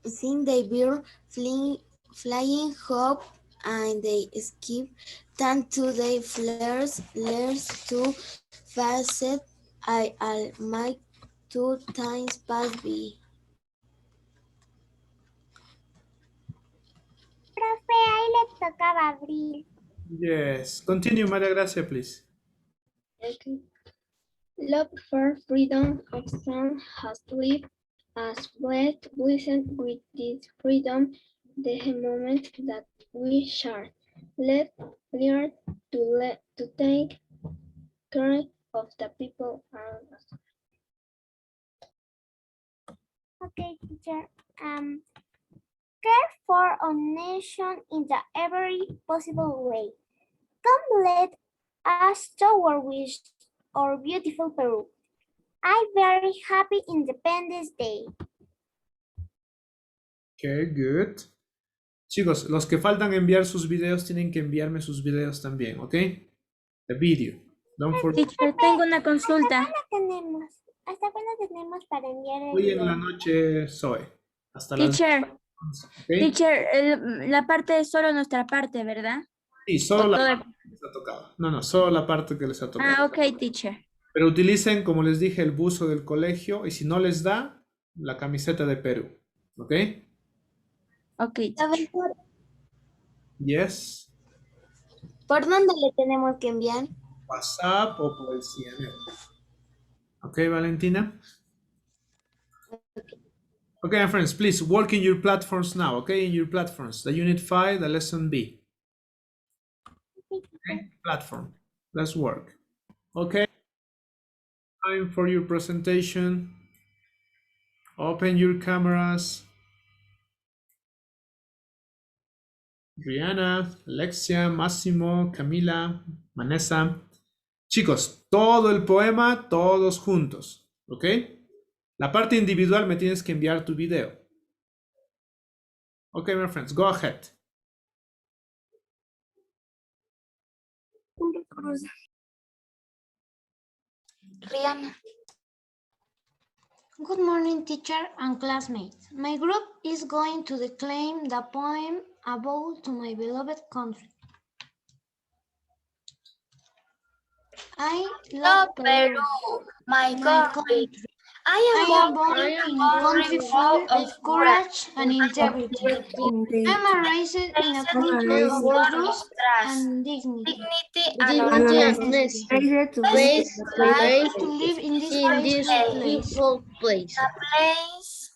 seeing the bird flying hop and they skip, turn to the flares, learns to facet, I'll make 2 times pass be. Profe, ahí le tocaba a Abril. Yes. Continue, Maria Gracia, please. Okay. Love for freedom of some has lived as blessed with this freedom the moment that we share. Let learn to take care of the people around us. Okay, teacher. Care for our nation in the every possible way. Come let us toward wish our beautiful Peru. I'm very happy Independence Day. Okay, good. Chicos, los que faltan enviar sus videos tienen que enviarme sus videos también, ¿ok? The video. Don't forget. Teacher, tengo una consulta. ¿Hasta cuándo tenemos para enviar el Hoy en video? la noche, Zoe. Hasta las Teacher, 11, ¿ok? teacher, la parte es solo nuestra parte, ¿verdad? Sí, solo O la toda- parte que les ha tocado. No, solo la parte que les ha tocado. Ah, ok, teacher. Pero utilicen, como les dije, el buzo del colegio y si no les da, la camiseta de Perú. ¿Ok? Ok, teacher. Yes. ¿Por dónde le tenemos que enviar? WhatsApp o por el CNL. ¿Ok, Valentina? Okay, my friends, please work in your platforms now, okay? In your platforms, the Unit 5, the Lesson B. Okay, platform. Let's work. Okay, time for your presentation. Open your cameras. Rihanna, Alexia, Massimo, Camila, Vanessa. Chicos, todo el poema, todos juntos, ¿ok? La parte individual me tienes que enviar tu video. Okay, my friends, go ahead. Rihanna. Good morning, teacher and classmates. My group is going to declaim the poem about to my beloved country. I love Peru, my country. I am born in a country full of courage and integrity. I am raised in a culture of truth and dignity and honesty. Place I to live in this peaceful place.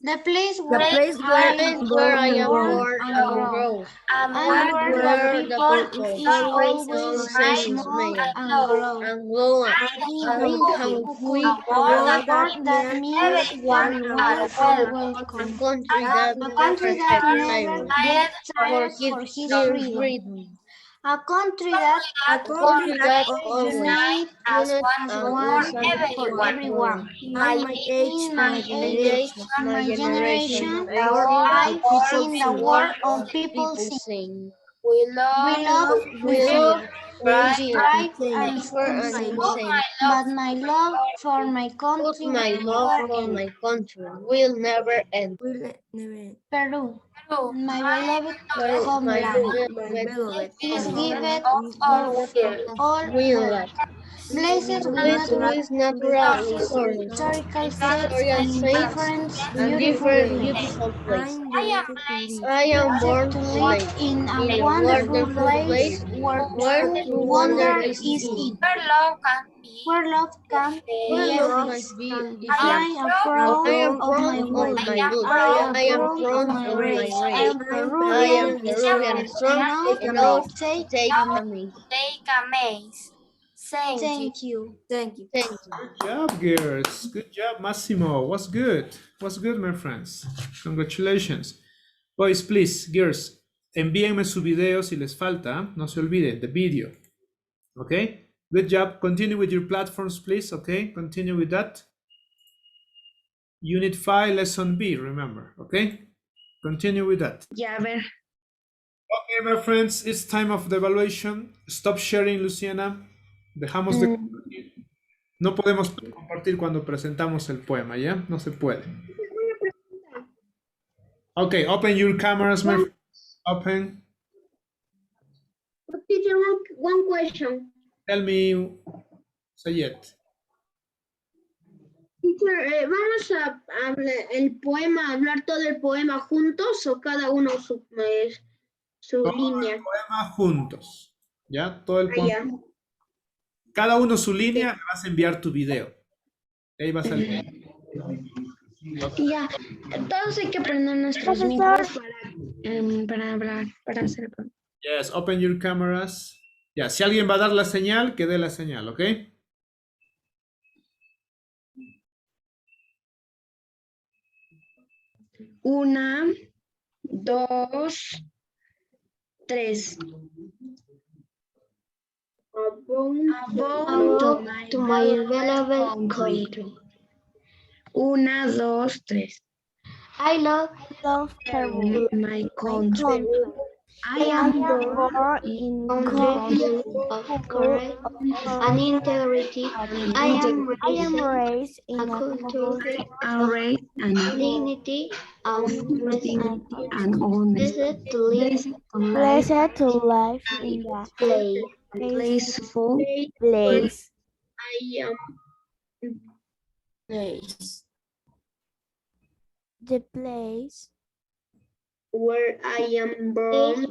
The place where where I am born born and and grow, grow, and where where the the people people is always always small smile and grow. and glow, In and we a world that means everyone feel a welcome. country that A never country that gets never tired gets tired for for its his freedom. freedom. A country that A country that always always unites united as and one is and for everyone. everyone. In my In age, age, my my generation, generation, I I hear sing the the word word of of people people sing. sing. We love, we We love, fear. we We fear, strive we and prefer feel and safe. insane. But my love for my But country my will love never for end. my country will never end. Peru, my beloved But my homeland, beloved is homeland given is of given of all wealth, wealth, blessed blessed with natural resources, historical sites historical and sites, different and beautiful different places. beautiful places. I am Blessed born to to live live in a in a wonderful wonderful place place where where true true wonder wonder is is seen, in, where love can where be love free. can be I free. am proud I am of proud my of blood. my blood. I am I am proud of proud my of my race. I race. am I Peruvian am Peruvian strong strong enough enough to to take take a a me. Thank you. Thank you. Good job, girls. Good job, Massimo. Was good. Was good, my friends. Congratulations. Boys, please, girls, envíenme su video si les falta. No se olviden, the video. Okay? Good job. Continue with your platforms, please. Okay? Continue with that. Unit 5, Lesson B, remember. Okay? Continue with that. Ya, a ver. Okay, my friends, it's time of the evaluation. Stop sharing, Luciana. Dejamos de compartir. No podemos compartir cuando presentamos el poema, ¿ya? No se puede. Okay, open your cameras, my friends. Open. Teacher, one question. Tell me, Sayed. Teacher, ¿vamos a hablar el poema, hablar todo el poema juntos o cada uno su Todo línea? el poema juntos. ¿Ya? Todo el poema. Ya. Cada uno su línea, me vas a enviar tu video. Ahí vas a leer. Ya, todos hay que aprender nuestros micros para hablar, para hacer. Yes, open your cameras. Ya, si alguien va a dar la señal, que dé la señal, ¿ok? Una, dos, tres. About To my beloved country. Una, dos, tres. I love Peru, My country. I am born in country of courage and integrity. I am raised in a a culture and raised and dignity and dignity and honest. blessed to live in the play. Peaceful place. I am The place where I am born.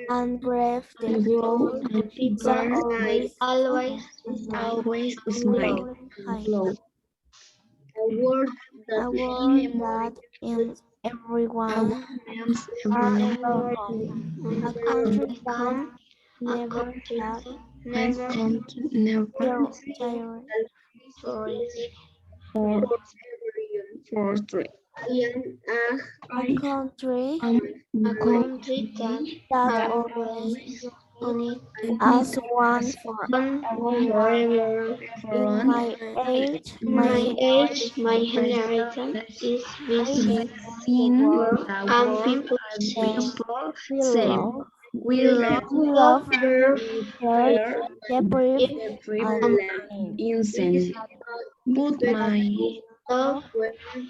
and brave the People always smile. high. A word A word that ends everyone are home. A country that never had Never tired. for three. A country a country that always on it as one for forever. in my age, My inheritance is visible, and people say, We love their the brave and innocent. But my love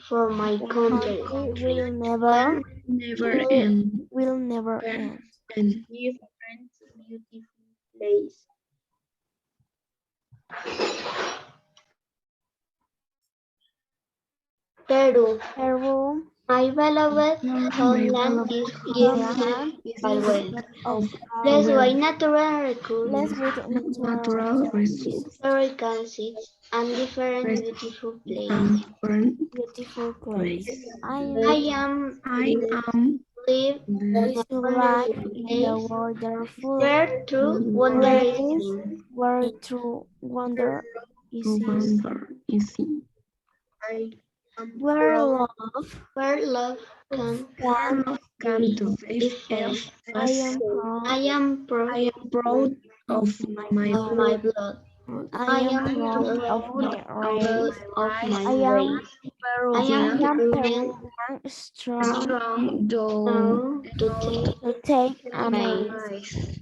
for my country. will never end. will never end. And Different beautiful place. Peru. My beloved homeland is Homeland always of blessed by natural recursions, with natural historical sites, and different beautiful places. beautiful place. I am live to life in the wonderful where true wonder is seen. where true wonder is seen. Where love can to be felt. I am proud of my blood. I am proud of my race. Of my I am race. I am Peruvian, strong to take a maze.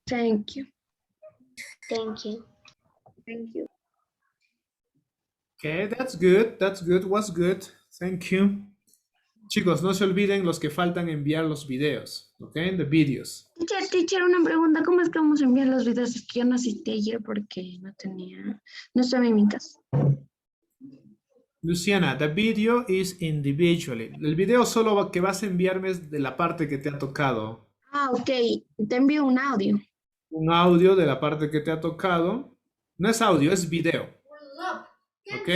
Thank you. Thank you. Okay, that's good. That's good. Was good. Thank you. Chicos, no se olviden los que faltan enviar los videos. Okay, the videos. Teacher, una pregunta. ¿Cómo es que vamos a enviar los videos? Es que yo no asistí ayer porque no estaba en mi casa. Luciana, the video is individually. El video solo que vas a enviarme es de la parte que te ha tocado. Ok. Te envío un audio. Un audio de la parte que te ha tocado. No es audio, es video. ¿Ok?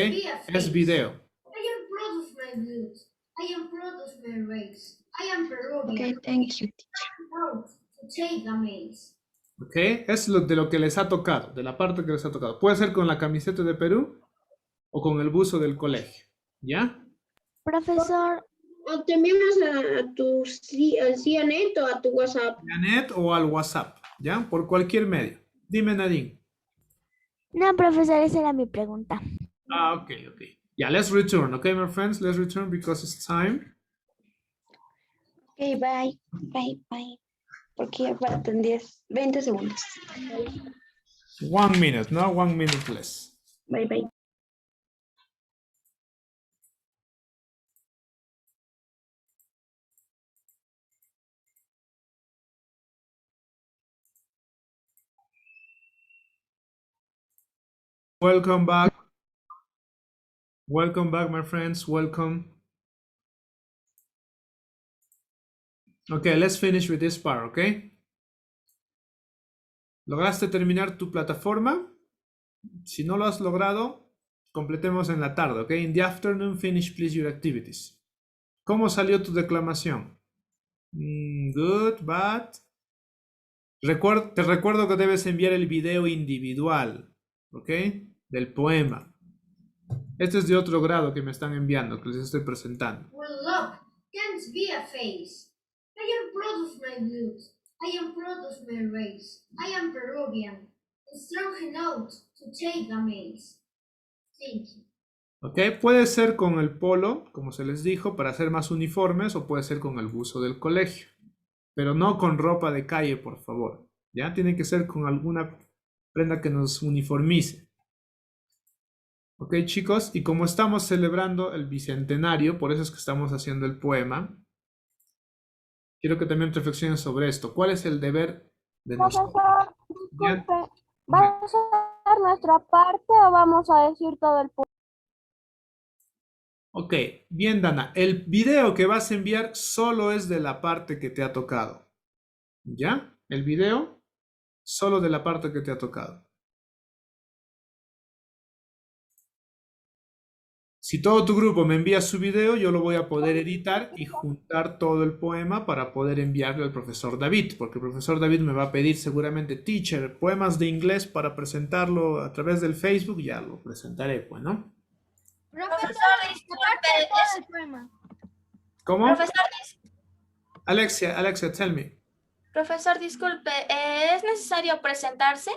Es video. I am proud of my blood. I am proud of my race. I am Peruvian. Okay, thank you, teacher. I am proud to take a maze. ¿Ok? Es de lo que les ha tocado, de la parte que les ha tocado. Puede ser con la camiseta de Perú o con el buzo del colegio. ¿Ya? Profesor, O te enviamos a tu al CNET o a tu WhatsApp. A net o al WhatsApp. ¿Ya? Por cualquier medio. Dime, Nadine. no, profesor, esa era mi pregunta. Ah, ok, ok. Yeah, let's return. Okay, my friends, let's return because it's time. Ok, bye, bye, bye. Porque ya faltan 20 segundos. 1 minute, no 1 minute less. Bye, bye. Welcome back. Welcome back, my friends. Welcome. Okay, let's finish with this part, okay? ¿Lograste terminar tu plataforma? Si no lo has logrado, completemos en la tarde, okay? In the afternoon, finish please your activities. ¿Cómo salió tu declamación? Good, bad. Te recuerdo que debes enviar el video individual, ¿ok? Del poema. Este es de otro grado que me están enviando, que les estoy presentando. Well, look, can't be a face. I am proud of my roots. I am proud of my race. I am Peruvian, and strong enough to take a maze. Thank you. ¿Ok? Puede ser con el polo, como se les dijo, para hacer más uniformes, o puede ser con el buzo del colegio. Pero no con ropa de calle, por favor. ¿Ya? Tiene que ser con alguna prenda que nos uniformice. ¿Ok, chicos? Y como estamos celebrando el bicentenario, por eso es que estamos haciendo el poema, quiero que también reflexionen sobre esto. ¿Cuál es el deber de nosotros? Profesor, ¿Ya? disculpe, ¿va a ser nuestra parte o vamos a decir todo el punto? Ok, bien, Dana. El video que vas a enviar solo es de la parte que te ha tocado. ¿Ya? El video solo de la parte que te ha tocado. Si todo tu grupo me envía su video, yo lo voy a poder editar y juntar todo el poema para poder enviarle al profesor David, porque el profesor David me va a pedir seguramente, teacher, poemas de inglés para presentarlo a través del Facebook, ya lo presentaré, pues, ¿no? Profesor, disculpe, ese poema. ¿Cómo? Profesor, Alexia, tell me. profesor, disculpe, ¿es necesario presentarse?